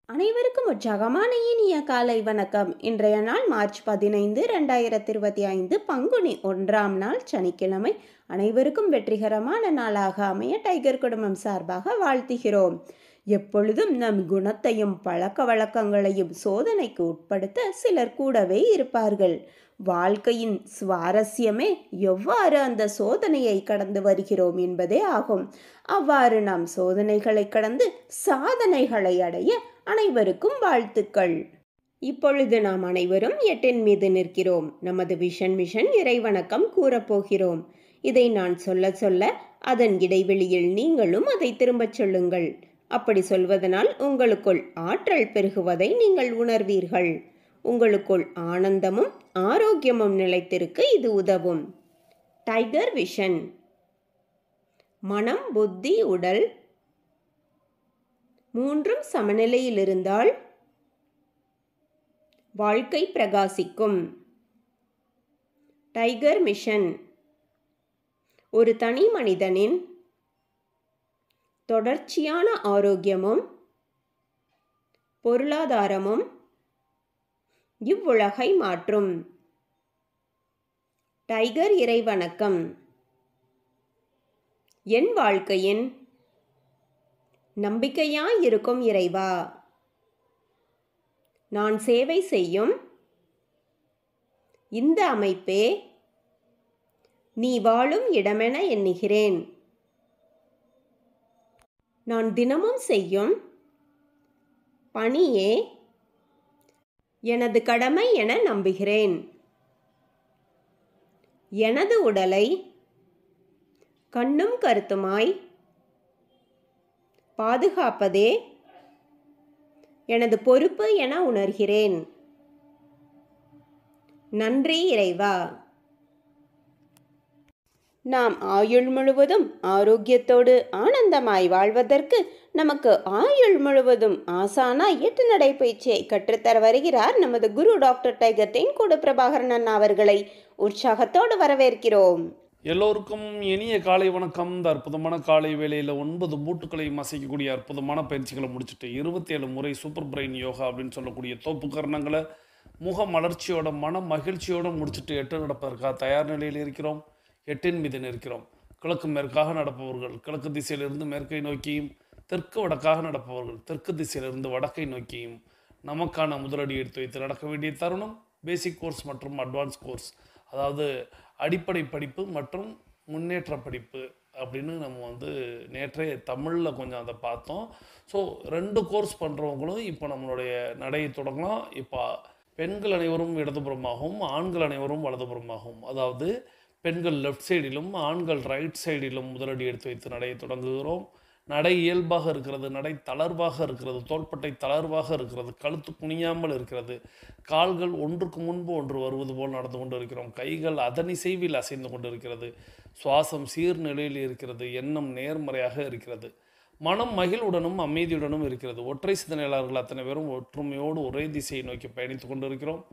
அனைவருக்கும் உற்சாகமான இனிய காலை வணக்கம். இன்றைய நாள் மார்ச் 15, 2025 பங்குனி 1ஆம் நாள் சனிக்கிழமை. அனைவருக்கும் வெற்றிகரமான நாளாக அமைய டைகர் குடும்பம் சார்பாக வாழ்த்துகிறோம். எப்பொழுதும் நம் குணத்தையும் பழக்க வழக்கங்களையும் சோதனைக்கு உட்படுத்த சிலர் கூடவே இருப்பார்கள். வாழ்க்கையின் சுவாரஸ்யமே எவ்வாறு அந்த சோதனையை கடந்து வருகிறோம் என்பதே ஆகும். அவ்வாறு நாம் சோதனைகளை கடந்து சாதனைகளை அடைய அனைவருக்கும் வாழ்த்துக்கள். இப்பொழுது நாம் அனைவரும் 8 மீது நிற்கிறோம். நமது விஷன் மிஷன் இறைவணக்கம் கூறப்போகிறோம். இதை நான் சொல்ல சொல்ல அதன் இடைவெளியில் நீங்களும் அதை திரும்பச் சொல்லுங்கள். அப்படி சொல்வதனால் உங்களுக்குள் ஆற்றல் பெருகுவதை நீங்கள் உணர்வீர்கள். உங்களுக்குள் ஆனந்தமும் ஆரோக்கியமும் நிலைத்திருக்க இது உதவும். Tiger vision. மனம், புத்தி, உடல் மூன்றும் சமநிலையில் இருந்தால் வாழ்க்கை பிரகாசிக்கும். டைகர் மிஷன் ஒரு தனி மனிதனின் தொடர்ச்சியான ஆரோக்கியமும் பொருளாதாரமும் இவ்வுலகை மாற்றும். டைகர் இறைவணக்கம். என் வாழ்க்கையின் நம்பிக்கையாயிருக்கும் இறைவா, நான் சேவை செய்யும் இந்த அமைப்பே நீ வாழும் இடமென எண்ணுகிறேன். நான் தினமும் செய்யும் பணியே எனது கடமை என நம்புகிறேன். எனது உடலை கண்ணும் கருத்துமாய் பாதுகாப்பதே எனது பொறுப்பு என உணர்கிறேன். நன்றி இறைவா. நாம் ஆயுள் முழுவதும் ஆரோக்கியத்தோடு ஆனந்தமாய் வாழ்வதற்கு நமக்கு ஆயுள் முழுவதும் ஆசானாய் 8 நடைப்பயிற்சியை கற்றுத்தர வருகிறார் நமது குரு டாக்டர் டைகர் தேன்கூடு பிரபாகரன் அண்ணா அவர்களை உற்சாகத்தோடு வரவேற்கிறோம். எல்லோருக்கும் இனிய காலை வணக்கம். இந்த அற்புதமான காலை வேளையில் 9 மூட்டுக்களையும் அசைக்கக்கூடிய அற்புதமான பயிற்சிகளை முடிச்சுட்டு 27 முறை சூப்பர் பிரெயின் யோகா அப்படின்னு சொல்லக்கூடிய தோப்பு கரணங்களை முக மலர்ச்சியோட மன மகிழ்ச்சியோடு முடிச்சுட்டு 8 நடப்பதற்காக தயார் நிலையில் இருக்கிறோம். 8 மீது நிற்கிறோம். கிழக்கு மேற்காக நடப்பவர்கள் கிழக்கு திசையிலிருந்து மேற்கை நோக்கியும், தெற்கு வடக்காக நடப்பவர்கள் தெற்கு திசையிலிருந்து வடக்கை நோக்கியும் நமக்கான முதலடி எடுத்து வைத்து நடக்க வேண்டிய தருணம். பேசிக் கோர்ஸ் மற்றும் அட்வான்ஸ் கோர்ஸ், அதாவது அடிப்படை படிப்பு மற்றும் முன்னேற்ற படிப்பு அப்படின்னு நம்ம நேற்றே தமிழில் கொஞ்சம் அதை பார்த்தோம். ஸோ 2 கோர்ஸ் பண்ணுறவங்களும் இப்போ நம்மளுடைய நடையை தொடங்கலாம். இப்போ பெண்கள் அனைவரும் இடதுபுறமாகவும் ஆண்கள் அனைவரும் வலதுபுறமாகவும், அதாவது பெண்கள் லெஃப்ட் சைடிலும் ஆண்கள் ரைட் சைடிலும் முதலடி எடுத்து வைத்து நடையை தொடங்குகிறோம். நடை இயல்பாக இருக்கிறது, நடை தளர்வாக இருக்கிறது, தோள்பட்டை தளர்வாக இருக்கிறது, கழுத்து குனியாமல் இருக்கிறது, கால்கள் ஒன்றுக்கு முன்பு ஒன்று வருவது போல் நடந்து கொண்டு இருக்கிறோம், கைகள் அதனிசைவில் அசைந்து கொண்டு இருக்கிறது, சுவாசம் சீர்நிலையில் இருக்கிறது, எண்ணம் நேர்மறையாக இருக்கிறது, மனம் மகிழ்வுடனும் அமைதியுடனும் இருக்கிறது. ஒற்றை சிந்தனையாளர்கள் அத்தனை பேரும் ஒற்றுமையோடு ஒரே திசையை நோக்கி பயணித்து கொண்டு இருக்கிறோம்.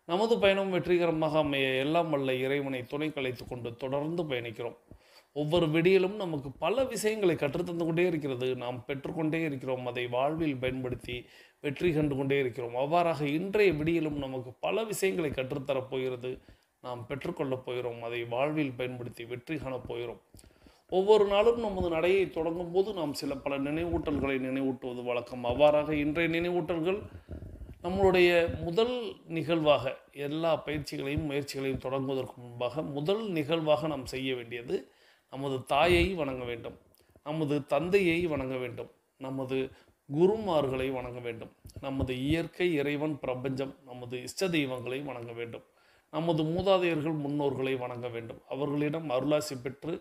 நமது பயணம் வெற்றிகரமாக அமைய எல்லாம் வல்ல இறைவனை துணை கலைத்து கொண்டு தொடர்ந்து பயணிக்கிறோம். ஒவ்வொரு விடியிலும் நமக்கு பல விஷயங்களை கற்றுத்தந்து கொண்டே இருக்கிறது. நாம் பெற்றுக்கொண்டே இருக்கிறோம். அதை வாழ்வில் பயன்படுத்தி வெற்றி கண்டு கொண்டே இருக்கிறோம். அவ்வாறாக இன்றைய விடியிலும் நமக்கு பல விஷயங்களை கற்றுத்தரப் போகிறது. நாம் பெற்றுக்கொள்ளப் போகிறோம். அதை வாழ்வில் பயன்படுத்தி வெற்றி காணப் போகிறோம். ஒவ்வொரு நாளும் நமது நடையை தொடங்கும் போது நாம் பல நினைவூட்டல்களை நினைவூட்டுவது வழக்கம். அவ்வாறாக இன்றைய நினைவூட்டல்கள் நம்மளுடைய முதல் நிகழ்வாக, எல்லா பயிற்சிகளையும் முயற்சிகளையும் தொடங்குவதற்கு முன்பாக முதல் நிகழ்வாக நாம் செய்ய வேண்டியது நமது தாயை வணங்க வேண்டும், நமது தந்தையை வணங்க வேண்டும், நமது குருமார்களை வணங்க வேண்டும், நமது இயற்கை இறைவன் பிரபஞ்சம் நமது இஷ்ட தெய்வங்களை வணங்க வேண்டும், நமது மூதாதையர்கள் முன்னோர்களை வணங்க வேண்டும். அவர்களிடம் அருளாசி பெற்று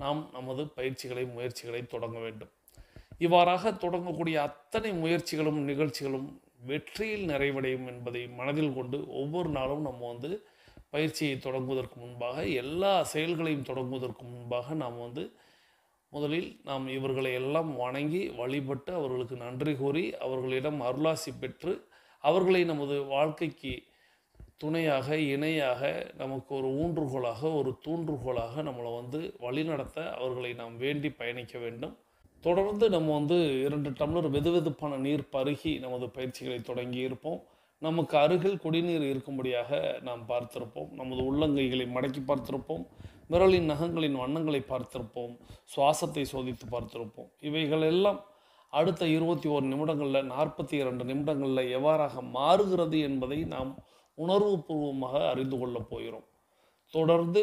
நாம் நமது பயிற்சிகளை முயற்சிகளை தொடங்க வேண்டும். இவ்வாறாக தொடங்கக்கூடிய அத்தனை முயற்சிகளும் நிகழ்ச்சிகளும் வெற்றியில் நிறைவடையும் என்பதை மனதில் கொண்டு ஒவ்வொரு நாளும் நம்ம பயிற்சியை தொடங்குவதற்கு முன்பாக, எல்லா செயல்களையும் தொடங்குவதற்கு முன்பாக நாம் முதலில் நாம் இவர்களை எல்லாம் வணங்கி வழிபட்டு அவர்களுக்கு நன்றி கூறி அவர்களிடம் அருளாசி பெற்று அவர்களை நமது வாழ்க்கைக்கு துணையாக இணையாக நமக்கு ஒரு ஊன்றுகோலாக ஒரு தூண்டுகோலாக நம்மளை வழிநடத்த அவர்களை நாம் வேண்டி பயணிக்க வேண்டும். தொடர்ந்து நம்ம வந்து 2 டம்ளர் வெதுவெதுப்பான நீர் பருகி நமது பயிற்சிகளை தொடங்கி இருப்போம். நமக்கு அருகில் குடிநீர் இருக்கும்படியாக நாம் பார்த்திருப்போம். நமது உள்ளங்கைகளை மடக்கி பார்த்திருப்போம். விரலின் நகங்களின் வண்ணங்களை பார்த்திருப்போம். சுவாசத்தை சோதித்து பார்த்திருப்போம். இவைகள் எல்லாம் அடுத்த 21 நிமிடங்களில் 42 நிமிடங்களில் எவ்வாறாக மாறுகிறது என்பதை நாம் உணர்வுபூர்வமாக அறிந்து கொள்ளப் போகிறோம். தொடர்ந்து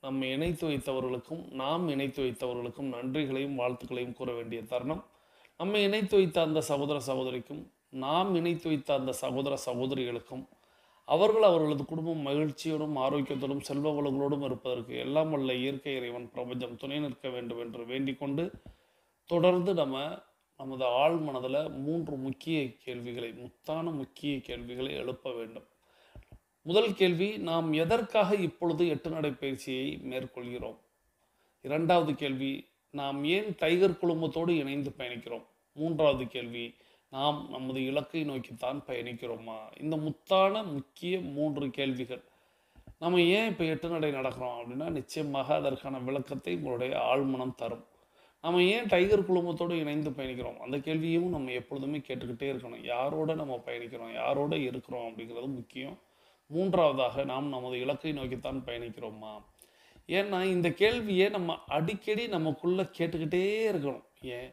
நம்மை இணைத்து வைத்தவர்களுக்கும் நாம் இணைத்து வைத்தவர்களுக்கும் நன்றிகளையும் வாழ்த்துக்களையும் கூற வேண்டிய தருணம். நம்மை இணைத்து வைத்த அந்த சகோதர சகோதரிக்கும் நாம் இணைத்து வைத்த அந்த சகோதர சகோதரிகளுக்கும் அவர்கள் அவர்களது குடும்பம் மகிழ்ச்சியோடும் ஆரோக்கியத்தோடும் செல்வ வளங்களோடும் இருப்பதற்கு எல்லாம் வல்ல இயற்கை இறைவன் பிரபஞ்சம் துணை நிற்க வேண்டும் என்று வேண்டிக் கொண்டு தொடர்ந்து நமது ஆழ் மனதில் 3 முக்கிய கேள்விகளை, முத்தான முக்கிய கேள்விகளை எழுப்ப வேண்டும். முதல் கேள்வி, நாம் எதற்காக இப்பொழுது 8 நடை பயிற்சியை மேற்கொள்கிறோம்? இரண்டாவது கேள்வி, நாம் ஏன் டைகர் குழுமத்தோடு இணைந்து பயணிக்கிறோம்? மூன்றாவது கேள்வி, நாம் நமது இலக்கை நோக்கித்தான் பயணிக்கிறோமா? இந்த முத்தான முக்கிய 3 கேள்விகள். நம்ம ஏன் இப்போ 8 நடை நடக்கிறோம் அப்படின்னா, நிச்சயமாக அதற்கான விளக்கத்தை உங்களுடைய ஆழ்மனம் தரும். நம்ம ஏன் டைகர் குழுமத்தோடு இணைந்து பயணிக்கிறோம்? அந்த கேள்வியும் நம்ம எப்பொழுதுமே கேட்டுக்கிட்டே இருக்கணும். யாரோட நம்ம பயணிக்கிறோம், யாரோட இருக்கிறோம் அப்படிங்கிறது முக்கியம். மூன்றாவதாக, நாம் நமது இலக்கை நோக்கித்தான் பயணிக்கிறோமா? ஏன்னா இந்த கேள்வியை நம்ம அடிக்கடி நமக்குள்ளே கேட்டுக்கிட்டே இருக்கணும். ஏன்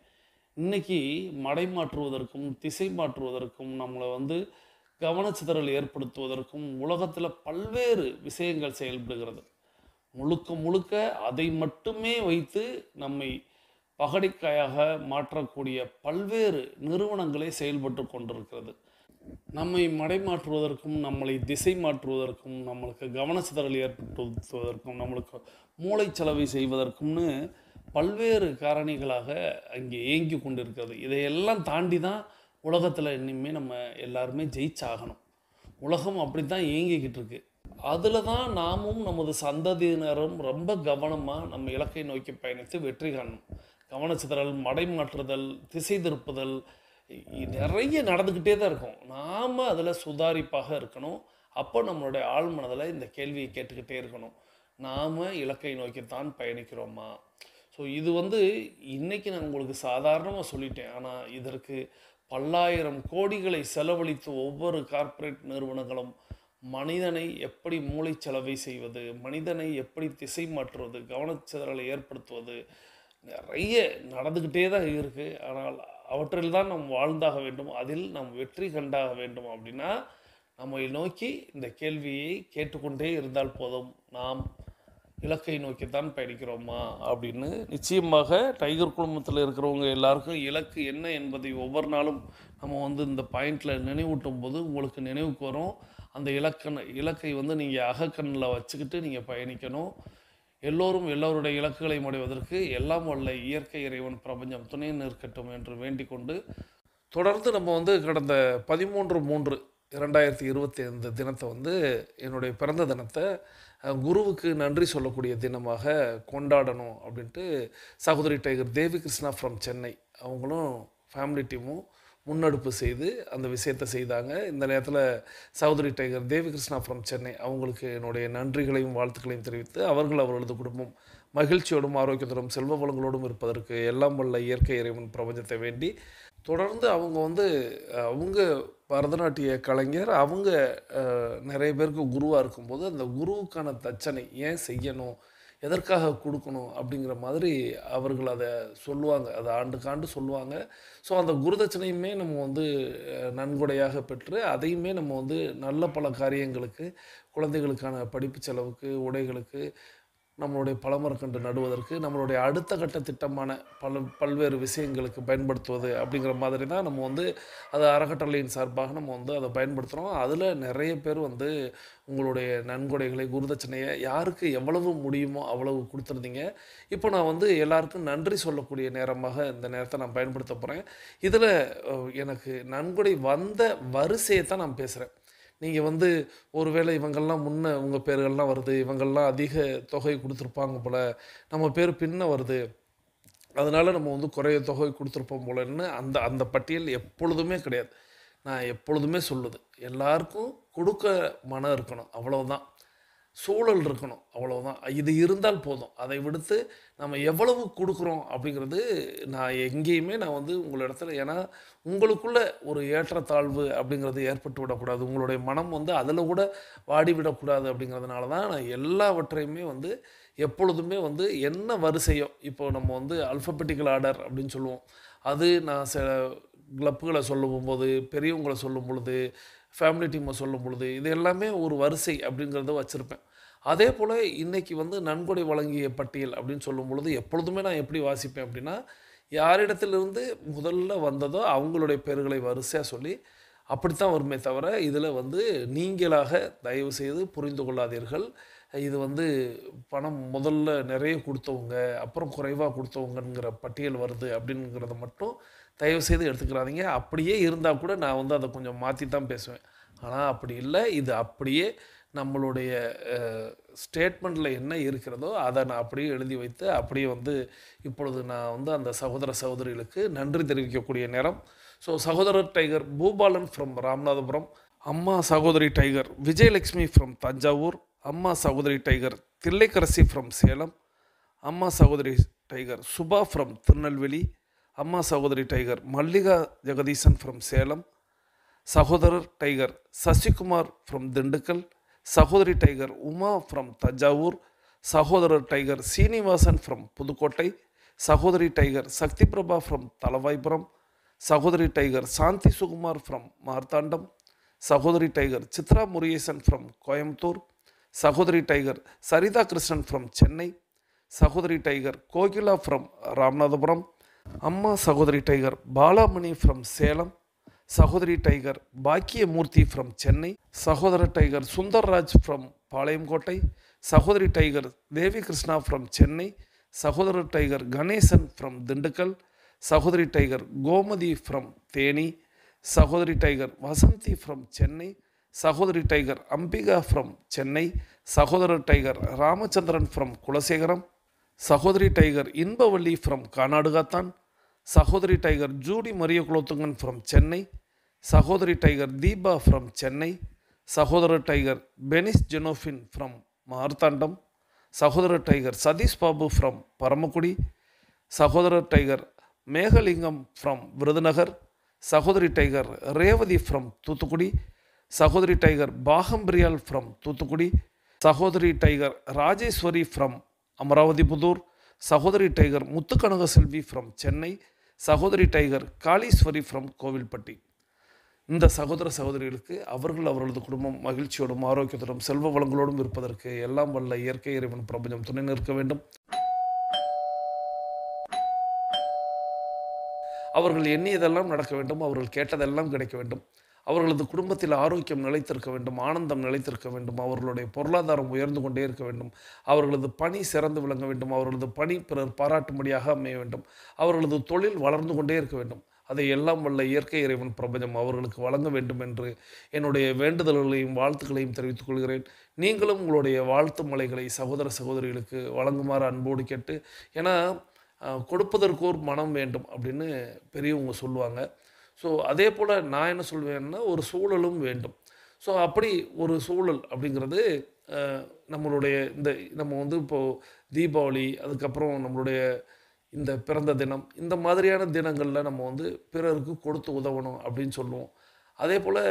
இன்னைக்கு மடை மாற்றுவதற்கும் திசை மாற்றுவதற்கும் நம்மளை வந்து கவனச்சிதறல் ஏற்படுத்துவதற்கும் உலகத்தில் பல்வேறு விஷயங்கள் செயல்படுகிறது. முழுக்க முழுக்க அதை மட்டுமே வைத்து நம்மை பகடைக்காயாக மாற்றக்கூடிய பல்வேறு நிறுவனங்களே செயல்பட்டு கொண்டிருக்கிறது. நம்மை மடைமாற்றுவதற்கும் நம்மளை திசை மாற்றுவதற்கும் நம்மளுக்கு கவனச்சிதறல் ஏற்படுத்துவதற்கும் நம்மளுக்கு மூளைச்சலவை செய்வதற்கும்னு பல்வேறு காரணிகளாக அங்கே இயங்கி கொண்டிருக்கிறது. இதையெல்லாம் தாண்டி தான் உலகத்தில் இனிமேல் நம்ம எல்லாருமே ஜெயிச்சாகணும். உலகம் அப்படி தான் இயங்கிக்கிட்டு இருக்கு. அதில் தான் நாமும் நமது சந்ததியினரும் ரொம்ப கவனமாக நம்ம இலக்கை நோக்கி பயணித்து வெற்றி காணணும். கவனச்சிதறல், மடை மாற்றுதல், திசை திருப்புதல் நிறைய நடந்துக்கிட்டே தான் இருக்கும். நாம் அதில் சுதாரிப்பாக இருக்கணும். அப்போ நம்மளுடைய ஆழ்மனதில் இந்த கேள்வியை கேட்டுக்கிட்டே இருக்கணும். நாம் இலக்கை நோக்கித்தான் பயணிக்கிறோமா? ஸோ இது வந்து இன்றைக்கி நான் உங்களுக்கு சாதாரணமாக சொல்லிட்டேன். ஆனால் இதற்கு பல்லாயிரம் கோடிகளை செலவழித்து ஒவ்வொரு கார்ப்பரேட் நிறுவனங்களும் மனிதனை எப்படி மூளைச்சலவை செய்வது, மனிதனை எப்படி திசை மாற்றுவது, கவனச்சிதறலை ஏற்படுத்துவது நிறைய நடந்துக்கிட்டே தான் இருக்குது. ஆனால் அவற்றில் தான் நாம் வாழ்ந்தாக வேண்டும், அதில் நாம் வெற்றி கண்டாக வேண்டும். அப்படின்னா நம்மை நோக்கி இந்த கேள்வியை கேட்டுக்கொண்டே இருந்தால் போதும். நாம் இலக்கை நோக்கித்தான் பயணிக்கிறோமா அப்படின்னு. நிச்சயமாக டைகர் குழுமத்தில் இருக்கிறவங்க எல்லாருக்கும் இலக்கு என்ன என்பதை ஒவ்வொரு நாளும் நம்ம வந்து இந்த பாயிண்டில் நினைவூட்டும் போது உங்களுக்கு நினைவுக்கு வரும். அந்த இலக்கை வந்து நீங்கள் அகக்கண்ணில் வச்சுக்கிட்டு நீங்கள் பயணிக்கணும். எல்லோரும் எல்லோருடைய இலக்குகளை அடைவதற்கு எல்லாம் வல்ல இயற்கை இறைவன் பிரபஞ்சம் துணை நிற்கட்டும் என்று வேண்டிக் கொண்டு தொடர்ந்து நம்ம வந்து கடந்த 13/3/2025 தினத்தை வந்து என்னுடைய பிறந்த தினத்தை குருவுக்கு நன்றி சொல்லக்கூடிய தினமாக கொண்டாடணும் அப்படின்ட்டு சகோதரி tiger Devi Krishna from Chennai அவங்களும் ஃபேமிலி டீமும் முன்னெடுப்பு செய்து அந்த விஷயத்தை செய்தாங்க. இந்த நேரத்தில் சகோதரி tiger Devi Krishna from Chennai அவங்களுக்கு என்னுடைய நன்றிகளையும் வாழ்த்துக்களையும் தெரிவித்து அவர்களது குடும்பம் மகிழ்ச்சியோடும் ஆரோக்கியத்தோடும் செல்வ வளங்களோடும் இருப்பதற்கு எல்லாம் வல்ல இயற்கை இறைவன் பிரபஞ்சத்தை வேண்டி தொடர்ந்து அவங்க பரதநாட்டிய கலைஞர், அவங்க நிறைய பேருக்கு குருவாக இருக்கும்போது அந்த குருவுக்கான தட்சணை ஏன் செய்யணும், எதற்காக கொடுக்கணும் அப்படிங்கிற மாதிரி அவர்கள் அதை சொல்லுவாங்க. அதை ஆண்டுக்காண்டு சொல்லுவாங்க. ஸோ அந்த குருதட்சணையுமே நம்ம வந்து நன்கொடையாக பெற்று அதையுமே நம்ம வந்து நல்ல பல காரியங்களுக்கு, குழந்தைகளுக்கான படிப்பு செலவுக்கு, உடைகளுக்கு, நம்மளுடைய பழமரக்கன்று நடுவதற்கு, நம்மளுடைய அடுத்த கட்ட திட்டமான பல்வேறு விஷயங்களுக்கு பயன்படுத்துவது அப்படிங்கிற மாதிரி தான் நம்ம வந்து அதை அறக்கட்டளையின் சார்பாக நம்ம வந்து அதை பயன்படுத்துகிறோம். அதில் நிறைய பேர் வந்து உங்களுடைய நன்கொடைகளை, குருதட்சணையை யாருக்கு எவ்வளவு முடியுமோ அவ்வளவு கொடுத்துருந்தீங்க. இப்போ நான் வந்து எல்லாருக்கும் நன்றி சொல்லக்கூடிய நேரமாக இந்த நேரத்தை நான் பயன்படுத்த போகிறேன். இதில் எனக்கு நன்கொடை வந்த வரிசையை தான் நான் பேசுகிறேன். நீங்கள் வந்து ஒருவேளை இவங்கள்லாம் முன்ன உங்கள் பேர்கள்லாம் வருது, இவங்கள்லாம் அதிக தொகை கொடுத்துருப்பாங்க போல், நம்ம பேர் பின்ன வருது, அதனால் நம்ம வந்து குறைய தொகை கொடுத்துருப்போம் போலன்னு அந்த பட்டியல் எப்பொழுதுமே கிடையாது. நான் எப்பொழுதுமே சொல்லுது, எல்லாருக்கும் கொடுக்க மனம் இருக்கணும், அவ்வளவுதான். சூழல் இருக்கணும், அவ்வளவுதான். இது இருந்தால் போதும். அதை விடுத்து நம்ம எவ்வளவு குடுக்குறோம் அப்படிங்கிறது நான் எங்கேயுமே நான் வந்து உங்களிடத்துல ஏன்னா உங்களுக்குள்ள ஒரு ஏற்றத்தாழ்வு அப்படிங்கிறது ஏற்பட்டு விடக்கூடாது. உங்களுடைய மனம் வந்து அதில கூட வாடி விடக்கூடாது அப்படிங்கிறதுனால தான் நான் எல்லாவற்றையுமே வந்து எப்பொழுதுமே வந்து என்ன வரிசையோ இப்போ நம்ம வந்து அல்ஃபபெட்டிக்கல் ஆர்டர் அப்படின்னு சொல்லுவோம். அது நான் சில கிளப்புகள சொல்லும்போது, பெரியவங்கள சொல்லும் பொழுது, ஃபேமிலி டீம்ம சொல்லும் பொழுது, இது எல்லாமே ஒரு வரிசை அப்படிங்கிறத வச்சிருப்பேன். அதேபோல இன்னைக்கு வந்து நன்கொடை வழங்கிய பட்டியல் அப்படின்னு சொல்லும் பொழுது, எப்பொழுதுமே நான் எப்படி வாசிப்பேன் அப்படின்னா, யாரிடத்திலிருந்து முதல்ல வந்ததோ அவங்களுடைய பெயர்களை வரிசையா சொல்லி, அப்படித்தான் வருமே தவிர, இதில வந்து நீங்களாக தயவுசெய்து புரிந்து கொள்ளாதீர்கள். இது வந்து பணம் முதல்ல நிறைய குடுத்தவங்க, அப்புறம் குறைவா குடுத்தவங்கங்கிற பட்டியல் வருது அப்படிங்கிறத மட்டும் தயவுசெய்து எடுத்துக்கிறாதீங்க. அப்படியே இருந்தா கூட நான் வந்து அத கொஞ்சம் மாத்தி தான் பேசுவேன். ஆனா அப்படி இல்ல. இது அப்படியே நம்மளுடைய அ ஸ்டேட்மெண்ட்ல என்ன இருக்கிறதோ, அத நான் அப்படியே எழுதி வைத்து, அப்படியே வந்து இப்பொழுது நான் வந்து அந்த சகோதர, சகோதரிகளுக்கு நன்றி தெரிவிக்கக்கூடிய நேரம். ஸோ சகோதரர் டைகர் பூபாலன் ஃப்ரம் ராமநாதபுரம், அம்மா சகோதரி டைகர் விஜயலட்சுமி ஃப்ரம் தஞ்சாவூர், அம்மா சகோதரி டைகர் தில்லைக்கரசி ஃப்ரம் சேலம், அம்மா சகோதரி டைகர் சுபா ஃப்ரம் திருநெல்வேலி, அம்மா சகோதரி டைகர் மல்லிகா ஜெகதீசன் ஃப்ரம் சேலம், சகோதரர் டைகர் சசிகுமார் ஃப்ரம் திண்டுக்கல், சகோதரி டைகர் உமா ஃப்ரம் தஞ்சாவூர், சகோதரர் டைகர் சீனிவாசன் ஃப்ரம் புதுக்கோட்டை, சகோதரி டைகர் சக்தி பிரபா ஃப்ரம் தலவாய்புரம், சகோதரி டைகர் சாந்தி சுகுமார் ஃப்ரம் மார்த்தாண்டம், சகோதரி டைகர் சித்ரா முருகேசன் ஃப்ரம் கோயம்புத்தூர், சகோதரி டைகர் சரிதா கிருஷ்ணன் ஃப்ரம் சென்னை, சகோதரி டைகர் கோகிலா ஃப்ரம் ராமநாதபுரம், அம்மா சகோதரி டைகர் பாலாமணி ஃப்ரம் சேலம், சகோதரி டைகர் பாக்கியமூர்த்தி ஃப்ரம் சென்னை, சகோதரர் டைகர் சுந்தர்ராஜ் ஃப்ரம் பாளையங்கோட்டை, சகோதரி tiger Devi Krishna from Chennai, சகோதரர் டைகர் கணேசன் ஃப்ரம் திண்டுக்கல், சகோதரி டைகர் கோமதி ஃப்ரம் தேனி, சகோதரி டைகர் வசந்தி ஃப்ரம் சென்னை, சகோதரி டைகர் அம்பிகா ஃப்ரம் சென்னை, சகோதரர் டைகர் ராமச்சந்திரன் ஃப்ரம் குலசேகரம், சகோதரி டைகர் இன்பவள்ளி ஃப்ரம் கானாடுகாத்தான், சகோதரி tiger Judy Mariya Kulothungan from Chennai, சகோதரி டைகர் தீபா ஃப்ரம் சென்னை, சகோதரர் டைகர் பெனிஸ் ஜெனோஃபின் ஃப்ரம் மார்த்தாண்டம், சகோதரர் டைகர் சதீஷ் பாபு ஃப்ரம் பரமக்குடி, சகோதரர் டைகர் மேகலிங்கம் ஃப்ரம் விருதுநகர், சகோதரி டைகர் ரேவதி ஃப்ரம் தூத்துக்குடி, சகோதரி டைகர் பாகம்பிரியால் ஃப்ரம் தூத்துக்குடி, சகோதரி டைகர் ராஜேஸ்வரி ஃப்ரம் அமராவதிபுதூர், சகோதரி டைகர் முத்துக்கனக செல்வி ஃப்ரம் சென்னை, சகோதரி டைகர் காளீஸ்வரி ஃப்ரம் கோவில்பட்டி. இந்த சகோதர சகோதரிகளுக்கு அவர்களது குடும்பம் மகிழ்ச்சியோடும் ஆரோக்கியத்தோடும் செல்வ வளங்களோடும் இருப்பதற்கு எல்லாம் வல்ல இயற்கை இறைவன் பிரபஞ்சம் துணை நிற்க வேண்டும். அவர்கள் எண்ணியதெல்லாம் நடக்க வேண்டும், அவர்கள் கேட்டதெல்லாம் கிடைக்க வேண்டும், அவர்களது குடும்பத்தில் ஆரோக்கியம் நிலைத்திருக்க வேண்டும், ஆனந்தம் நிலைத்திருக்க வேண்டும், அவர்களுடைய பொருளாதாரம் உயர்ந்து கொண்டே இருக்க வேண்டும், அவர்களது பணி சிறந்து விளங்க வேண்டும், அவர்களது பணி பிறர் பாராட்டும்படியாக அமைய வேண்டும், அவர்களது தொழில் வளர்ந்து கொண்டே இருக்க வேண்டும். அதை எல்லாம் வல்ல இயற்கை இறைவன் பிரபஞ்சம் அவர்களுக்கு வழங்க வேண்டும் என்று என்னுடைய வேண்டுதல்களையும் வாழ்த்துக்களையும் தெரிவித்துக் கொள்கிறேன். நீங்களும் உங்களுடைய வாழ்த்து மலைகளை சகோதர சகோதரிகளுக்கு வழங்குமாறு அன்போடு கேட்டு, ஏன்னா கொடுப்பதற்கு ஒரு மனம் வேண்டும் அப்படின்னு பெரியவங்க சொல்லுவாங்க. ஸோ அதே போல் நான் என்ன சொல்வேன்னா ஒரு சூழலும் வேண்டும். ஸோ அப்படி ஒரு சூழல் அப்படிங்கிறது நம்மளுடைய நம்ம வந்து இப்போது தீபாவளி, அதுக்கப்புறம் நம்மளுடைய இந்த பிறந்த தினம், இந்த மாதிரியான தினங்களில் நம்ம வந்து பிறருக்கு கொடுத்து உதவணும் அப்படின்னு சொல்லுவோம். அதே போல்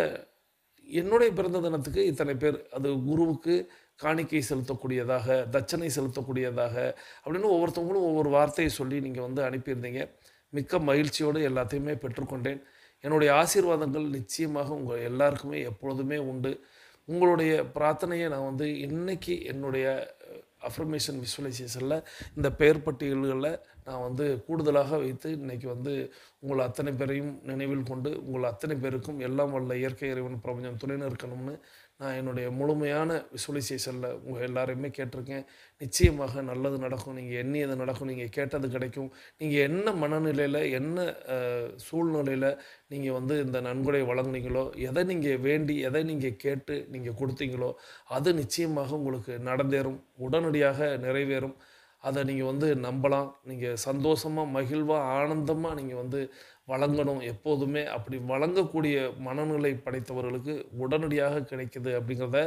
என்னுடைய பிறந்த தினத்துக்கு இத்தனை பேர், அது குருவுக்கு காணிக்கை செலுத்தக்கூடியதாக, தட்சணை செலுத்தக்கூடியதாக அப்படின்னு ஒவ்வொருத்தவங்களும் ஒவ்வொரு வார்த்தையை சொல்லி நீங்கள் வந்து அனுப்பியிருந்தீங்க. மிக்க மகிழ்ச்சியோடு எல்லாத்தையுமே பெற்றுக்கொண்டேன். என்னுடைய ஆசீர்வாதங்கள் நிச்சயமாக உங்கள் எல்லாருக்குமே எப்பொழுதுமே உண்டு. உங்களுடைய பிரார்த்தனையை நான் வந்து இன்னைக்கு என்னுடைய அஃபர்மேஷன் விசுவலைசேஷனில் இந்த பெயர் பட்டியல்களில் நான் வந்து கூடுதலாக வைத்து இன்றைக்கி வந்து உங்களை அத்தனை பேரையும் நினைவில் கொண்டு உங்கள் அத்தனை பேருக்கும் எல்லாம் வல்ல இயற்கை இறைவன் பிரபஞ்சம் துணை நிற்கணும்னு நான் என்னுடைய முழுமையான விசுவலைசேஷனில் உங்கள் எல்லாரையுமே கேட்டிருக்கேன். நிச்சயமாக நல்லது நடக்கும், நீங்கள் எண்ணியது நடக்கும், நீங்கள் கேட்டது கிடைக்கும். நீங்கள் என்ன மனநிலையில், என்ன சூழ்நிலையில் நீங்கள் வந்து இந்த நன்கொடை வழங்குனீங்களோ, எதை நீங்கள் வேண்டி, எதை நீங்கள் கேட்டு நீங்கள் கொடுத்தீங்களோ, அது நிச்சயமாக உங்களுக்கு நடந்தேறும், உடனடியாக நிறைவேறும். அதை நீங்கள் வந்து நம்பலாம். நீங்கள் சந்தோஷமாக, மகிழ்வாக, ஆனந்தமாக நீங்கள் வந்து வழங்கணும் எப்போதுமே. அப்படி வழங்கக்கூடிய மனநிலை படைத்தவர்களுக்கு உடனடியாக கிடைக்குது அப்படிங்கிறத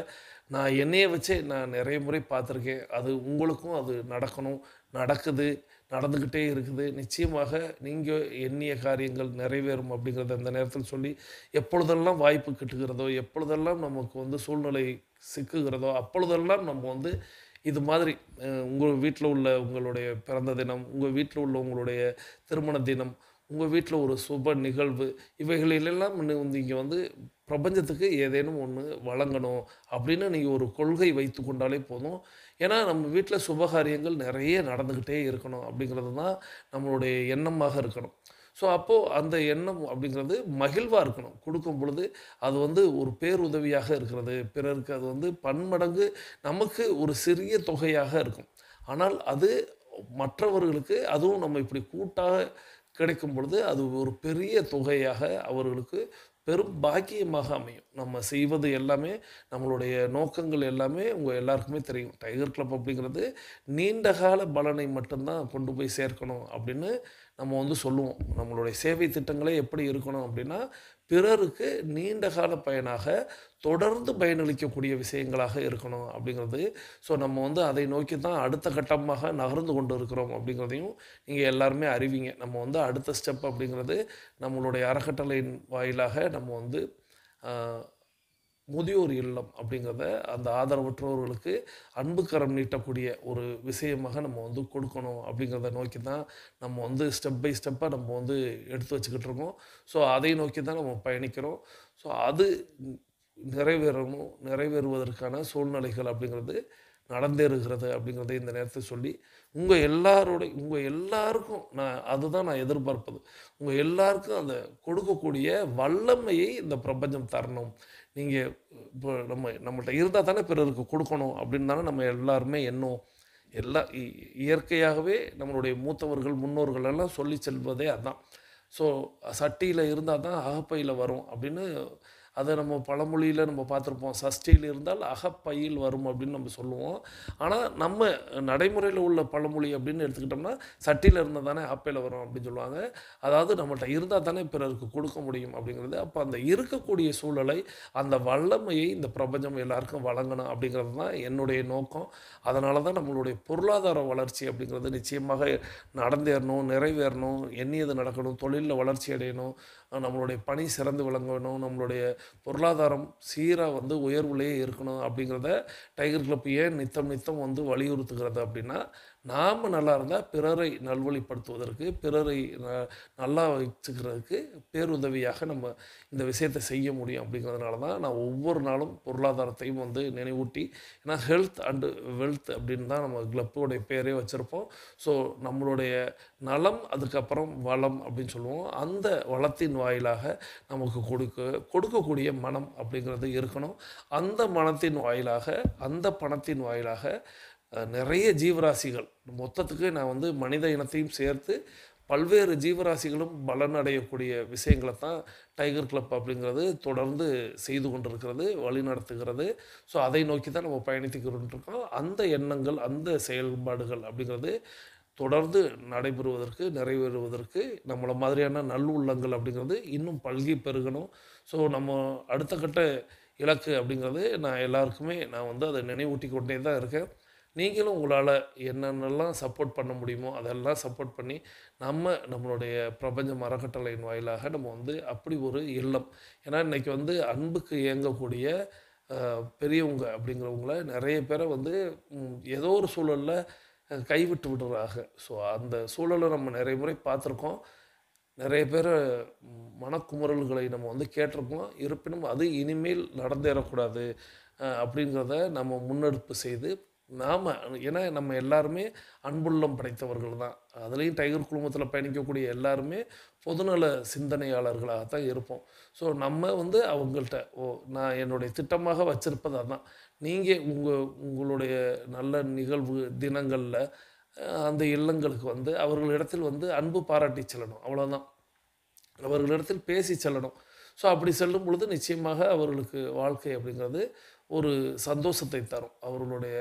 நான் என்னைய வச்சே நான் நிறைய முறை பார்த்துருக்கேன். அது உங்களுக்கும் அது நடக்கணும், நடக்குது, நடந்துக்கிட்டே இருக்குது. நிச்சயமாக நீங்க எண்ணிய காரியங்கள் நிறைவேறும் அப்படிங்கிறத அந்த நேரத்தில் சொல்லி, எப்பொழுதெல்லாம் வாய்ப்பு கிட்டுகிறதோ, எப்பொழுதெல்லாம் நமக்கு வந்து சூழ்நிலை சிக்குகிறதோ, அப்பொழுதெல்லாம் நம்ம வந்து இது மாதிரி உங்க வீட்ல உள்ள உங்களுடைய பிறந்த தினம், உங்க வீட்ல உள்ள உங்களுடைய திருமண தினம், உங்க வீட்ல ஒரு சுப நிகழ்வு, இவைகளிலெல்லாம் நீங்க வந்து பிரபஞ்சத்துக்கு ஏதேனும் ஒண்ணு வழங்கணும் அப்படின்னு நீங்க ஒரு கொள்கை வைத்துக் கொண்டாலே போதும். ஏன்னா, நம்ம வீட்ல சுபகாரியங்கள் நெறைய நடந்துகிட்டே இருக்கணும் அப்படிங்கிறது தான் நம்மளுடைய எண்ணமாக இருக்கணும். ஸோ, அப்போ அந்த எண்ணம் அப்படிங்கிறது மகிழ்வா இருக்கணும். குடுக்கும் பொழுது அது வந்து ஒரு பேருதவியாக இருக்கிறது. பிறருக்கு அது வந்து பன்மடங்கு நமக்கு ஒரு சிறிய தொகையாக இருக்கும். ஆனால் அது மற்றவர்களுக்கு அதுவும் நம்ம இப்படி கூட்டாக கிடைக்கும் பொழுது, அது ஒரு பெரிய தொகையாக அவர்களுக்கு பெரும் பாக்கியமாக அமையும். நம்ம செய்வது எல்லாமே, நம்மளுடைய நோக்கங்கள் எல்லாமே உங்க எல்லாருக்குமே தெரியும். டைகர் கிளப் அப்படிங்கிறது நீண்டகால பலனை மட்டும் தான் கொண்டு போய் சேர்க்கணும் அப்படின்னு நம்ம வந்து சொல்லுவோம். நம்மளுடைய சேவை திட்டங்களே எப்படி இருக்கணும் அப்படின்னா, பிறருக்கு நீண்டகால பயனாக, தொடர்ந்து பயனளிக்கக்கூடிய விஷயங்களாக இருக்கணும் அப்படிங்கிறது. ஸோ, நம்ம வந்து அதை நோக்கி தான் அடுத்த கட்டமாக நகர்ந்து கொண்டு இருக்கிறோம் அப்படிங்கிறதையும் நீங்க எல்லாருமே அறிவீங்க. நம்ம வந்து அடுத்த ஸ்டெப் அப்படிங்கிறது நம்மளுடைய அறக்கட்டளையின் வாயிலாக நம்ம வந்து அ முதியோர் இல்லம் அப்படிங்கிறத அந்த ஆதரவற்றோர்களுக்கு அன்பு கரம் நீட்டக்கூடிய ஒரு விஷயமாக நம்ம வந்து கொடுக்கணும் அப்படிங்கிறத நோக்கி தான் நம்ம வந்து ஸ்டெப் பை ஸ்டெப்பாக நம்ம வந்து எடுத்து வச்சுக்கிட்டு இருக்கோம். ஸோ, அதை நோக்கி தான் நம்ம பயணிக்கிறோம். ஸோ, அது நிறைவேறணும், நிறைவேறுவதற்கான சூழ்நிலைகள் அப்படிங்கிறது நடந்தேறுகிறது அப்படிங்கிறத இந்த நேரத்தில் சொல்லி, உங்க எல்லாருக்கும் அதுதான் நான் எதிர்பார்ப்பது. உங்க எல்லாருக்கும் அந்த கொடுக்கக்கூடிய வல்லமையை இந்த பிரபஞ்சம் தரணும். நீங்க இப்போ நம்மள்ட்ட இருந்தா தானே பிறருக்கு குடுக்கணும் அப்படின்னு தானே நம்ம எல்லாருமே எண்ணுவோம். எல்லா இயற்கையாகவே நம்மளுடைய மூத்தவர்கள், முன்னோர்கள் எல்லாம் சொல்லி செல்வதே அதான். ஸோ, சட்டியில இருந்தா தான் அகப்பையில வரும் அப்படின்னு அத நம்ம பழமொழியில நம்ம பார்த்துருப்போம். "சஷ்டியில் இருந்தால் அகப்பையில் வரும்" அப்படின்னு நம்ம சொல்லுவோம். ஆனா, நம்ம நடைமுறையில உள்ள பழமொழி அப்படின்னு எடுத்துக்கிட்டோம்னா, "சட்டியில இருந்தா தானே அகப்பையில வரும்" அப்படின்னு சொல்லுவாங்க. அதாவது நம்மள்ட்ட இருந்தா தானே பிறருக்கு கொடுக்க முடியும் அப்படிங்கிறது. அப்ப அந்த இருக்கக்கூடிய சூழலை, அந்த வல்லமையை இந்த பிரபஞ்சம் எல்லாருக்கும் வழங்கணும் அப்படிங்கிறது தான் என்னுடைய நோக்கம். அதனால தான் நம்மளுடைய பொருளாதார வளர்ச்சி அப்படிங்கிறது நிச்சயமாக நடந்தேறணும், நிறைவேறணும், எண்ணியது நடக்கணும், தொழில்ல வளர்ச்சி அடையணும், நம்மளுடைய பணி சிறந்து விளங்கணும், நம்மளுடைய பொருளாதாரம் சீரா வந்து உயர்வுலயே இருக்கணும் அப்படிங்கிறத டைகர் கிளப் ஏன் நித்தம் நித்தம் வந்து வலியுறுத்துகிறது அப்படின்னா, நாம நல்லா இருந்தா பிறரை நல்வழிப்படுத்துவதற்கு, பிறரை நல்லா வச்சுக்கிறதுக்கு பேருதவியாக நம்ம இந்த விஷயத்த செய்ய முடியும் அப்படிங்கிறதுனால தான் நான் ஒவ்வொரு நாளும் பொருளாதாரத்தையும் வந்து நினைவூட்டி, ஏன்னா ஹெல்த் அண்டு வெல்த் அப்படின்னு தான் நம்ம கிளப்போடைய பேரே வச்சிருப்போம். ஸோ, நம்மளுடைய நலம், அதுக்கப்புறம் வளம் அப்படின்னு சொல்லுவோம். அந்த வளத்தின் வாயிலாக நமக்கு கொடுக்கக்கூடிய மனம் அப்படிங்கிறது இருக்கணும். அந்த மனத்தின் வாயிலாக, அந்த பணத்தின் வாயிலாக நிறைய ஜீவராசிகள் மொத்தத்துக்கு நான் வந்து மனித இனத்தையும் சேர்த்து பல்வேறு ஜீவராசிகளும் பலனடையக்கூடிய விஷயங்கள தான் டைகர் கிளப் அப்படிங்கிறது தொடர்ந்து செய்து கொண்டிருக்கிறது, வழிநடத்துகிறது. ஸோ, அதை நோக்கி தான் நம்ம பயணித்துக்கிட்டு இருக்கோம். அந்த எண்ணங்கள், அந்த செயல்பாடுகள் அப்படிங்கிறது தொடர்ந்து நடைபெறுவதற்கு, நிறைவேறுவதற்கு நம்மள மாதிரியான நல்லுள்ளங்கள் அப்படிங்கிறது இன்னும் பல்கி பெருகணும். ஸோ, நம்ம அடுத்த கட்ட இலக்கு அப்படிங்கிறது நான் எல்லாருக்குமே நான் வந்து அத நினைவூட்டிக் கொண்டே தான் இருக்கேன். நீங்களும் உங்களால என்னென்னலாம் சப்போர்ட் பண்ண முடியுமோ, அதெல்லாம் சப்போர்ட் பண்ணி, நம்மளுடைய பிரபஞ்சம் அறக்கட்டளையின் வாயிலாக நம்ம வந்து அப்படி ஒரு இல்லம். ஏன்னா, இன்னைக்கு வந்து அன்புக்கு ஏங்கக்கூடிய பெரியவங்க அப்படிங்கிறவங்கள நெறைய பேர வந்து ஏதோ ஒரு சூழல்ல கைவிட்டு விடுறாக. ஸோ, அந்த சூழல நம்ம நெறைய முறை பார்த்துருக்கோம். நெறைய பேர மனக்குமுறல்களை நம்ம வந்து கேட்டிருக்கோம். இருப்பினும் அது இனிமேல் நடந்தேறக்கூடாது அப்படிங்கிறத நம்ம முன்னெடுப்பு செய்து, ஏன்னா நம்ம எல்லாருமே அன்புள்ளம் படைத்தவர்கள் தான். அதுலேயும் டைகர் குழுமத்தில பயணிக்கக்கூடிய எல்லாருமே பொதுநல சிந்தனையாளர்களாக தான் இருப்போம். ஸோ, நம்ம வந்து அவங்கள்ட்ட நான் என்னுடைய திட்டமாக வச்சிருப்பது அதான். நீங்க உங்களுடைய நல்ல நிகழ்வு தினங்கள்ல அந்த இல்லங்களுக்கு வந்து அவர்களிடத்தில் வந்து அன்பு பாராட்டி செல்லணும். அவ்வளோதான். அவர்களிடத்தில் பேசி செல்லணும். ஸோ, அப்படி செல்லும் பொழுது நிச்சயமாக அவர்களுக்கு வாழ்க்கை அப்படிங்கிறது ஒரு சந்தோஷத்தை தரும். அவர்களுடைய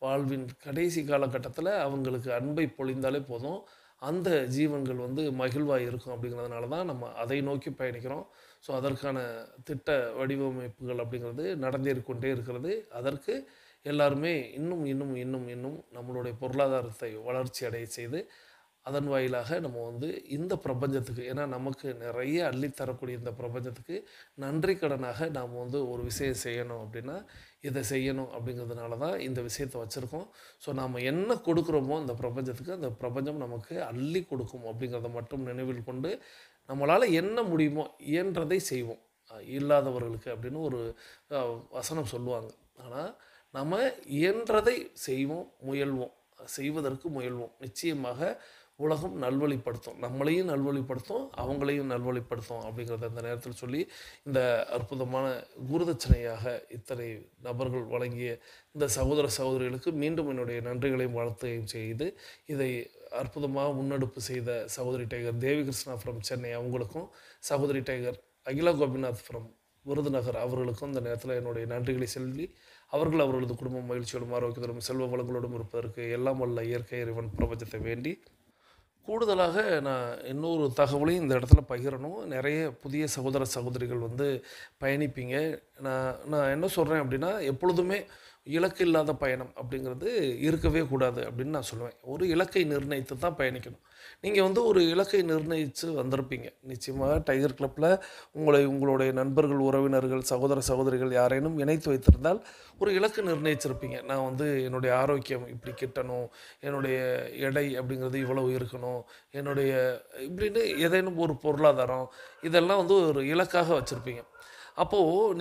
வாழ்வின் கடைசி காலகட்டத்தில அவங்களுக்கு அன்பை பொழிந்தாலே போதும். அந்த ஜீவன்கள் வந்து மகிழ்வா இருக்கும் அப்படிங்கிறதுனால தான் நம்ம அதை நோக்கி பயணிக்கிறோம். ஸோ அதற்கான திட்ட வடிவமைப்புகள் அப்படிங்கிறது நடந்தேறிக்கொண்டே இருக்கிறது. அதற்கு எல்லாருமே இன்னும் இன்னும் இன்னும் இன்னும் நம்மளுடைய பொருளாதாரத்தை வளர்ச்சி அடைய செய்து அதன் வாயிலாக நம்ம வந்து இந்த பிரபஞ்சத்துக்கு, ஏன்னா நமக்கு நிறைய அள்ளித்தரக்கூடிய இந்த பிரபஞ்சத்துக்கு நன்றி கடனாக நாம் வந்து ஒரு விஷயம் செய்யணும் அப்படின்னா இதை செய்யணும் அப்படிங்கிறதுனால தான் இந்த விஷயத்தை வச்சுருக்கோம். ஸோ நாம் என்ன கொடுக்குறோமோ இந்த பிரபஞ்சத்துக்கு, அந்த பிரபஞ்சம் நமக்கு அள்ளி கொடுக்கும் அப்படிங்கிறத மட்டும் நினைவில் கொண்டு நம்மளால் என்ன முடியுமோ இயன்றதை செய்வோம். இல்லாதவர்களுக்கு அப்படின்னு ஒரு வசனம் சொல்லுவாங்க. ஆனால் நம்ம இயன்றதை செய்வோம், முயல்வோம், செய்வதற்கு முயல்வோம். நிச்சயமாக உலகம் நல்வழிப்படுத்தும், நம்மளையும் நல்வழிப்படுத்தும், அவங்களையும் நல்வழிப்படுத்தும் அப்படிங்கிறத அந்த நேரத்தில் சொல்லி, இந்த அற்புதமான குருதட்சணையாக இத்தனை நபர்கள் வழங்கிய இந்த சகோதர சகோதரிகளுக்கு மீண்டும் என்னுடைய நன்றிகளையும் வாழ்த்தையும் செய்து, இதை அற்புதமாக முன்னெடுப்பு செய்த சகோதரி tiger Devi Krishna from Chennai அவங்களுக்கும், சகோதரி டைகர் அகிலா கோபிநாத் ஃப்ரம் விருதுநகர் அவர்களுக்கும் இந்த நேரத்தில் என்னுடைய நன்றிகளை சொல்லி, அவர்கள் அவர்களது குடும்பம் மகிழ்ச்சியோடும் ஆரோக்கியத்தோடும் செல்வ வளங்களோடும் இருப்பதற்கு எல்லாம் வல்ல இயற்கை இறைவன் பிரபஞ்சத்தை வேண்டி, கூடுதலாக நான் இன்னொரு தகவலையும் இந்த இடத்துல பகிரணும். நிறைய புதிய சகோதர சகோதரிகள் வந்து பயணிப்பீங்க. நான் என்ன சொல்கிறேன் அப்படின்னா, எப்பொழுதுமே இலக்கு இல்லாத பயணம் அப்படிங்கிறது இருக்கவே கூடாது அப்படின்னு நான் சொல்லுவேன். ஒரு இலக்கை நிர்ணயித்து தான் பயணிக்கணும். நீங்கள் வந்து ஒரு இலக்கை நிர்ணயித்து வந்திருப்பீங்க. நிச்சயமாக டைகர் கிளப்பில் உங்களுடைய நண்பர்கள், உறவினர்கள், சகோதர சகோதரிகள் யாரேனும் இணைத்து வைத்திருந்தால் ஒரு இலக்கு நிர்ணயிச்சிருப்பீங்க. நான் வந்து என்னுடைய ஆரோக்கியம் இப்படி கிட்டணும், என்னுடைய எடை அப்படிங்கிறது இவ்வளவு இருக்கணும், என்னுடைய இப்படின்னு ஏதேனும் ஒரு பொருளாதாரம், இதெல்லாம் வந்து ஒரு இலக்காக வச்சுருப்பீங்க. அப்போது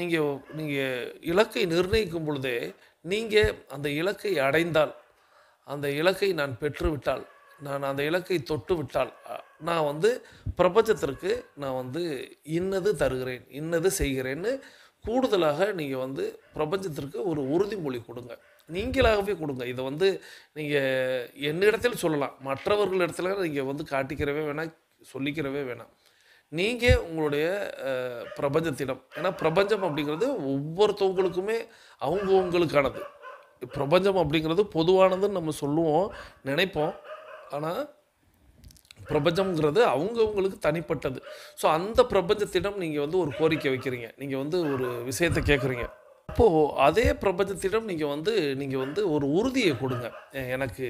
நீங்கள் இலக்கை நிர்ணயிக்கும் பொழுதே, நீங்கள் அந்த இலக்கை அடைந்தால், அந்த இலக்கை நான் பெற்றுவிட்டால், நான் அந்த இலக்கை தொட்டு விட்டால், நான் வந்து பிரபஞ்சத்திற்கு நான் வந்து இன்னது தருகிறேன், இன்னது செய்கிறேன்னு கூடுதலாக நீங்கள் வந்து பிரபஞ்சத்திற்கு ஒரு உறுதிமொழி கொடுங்க. நீங்களாகவே கொடுங்க. இதை வந்து நீங்கள் என்னிடத்தில் சொல்லலாம், மற்றவர்கள் இடத்துல நீங்கள் வந்து காட்டிக்கிறவே வேணாம், சொல்லிக்கிறவே வேணாம். நீங்கள் உங்களுடைய பிரபஞ்சத்திடம், ஏன்னா பிரபஞ்சம் அப்படிங்கிறது ஒவ்வொருத்தவங்களுக்குமே அவங்கவுங்களுக்கானது. பிரபஞ்சம் அப்படிங்கிறது பொதுவானதுன்னு நம்ம சொல்லுவோம், நினைப்போம். ஆனால் பிரபஞ்சம்ங்கிறது அவங்கவுங்களுக்கு தனிப்பட்டது. ஸோ அந்த பிரபஞ்சத்திடம் நீங்கள் வந்து ஒரு கோரிக்கை வைக்கிறீங்க, நீங்கள் வந்து ஒரு விஷயத்தை கேட்குறீங்க. அப்போது அதே பிரபஞ்சத்திடம் நீங்கள் வந்து ஒரு உறுதியை கொடுங்க. எனக்கு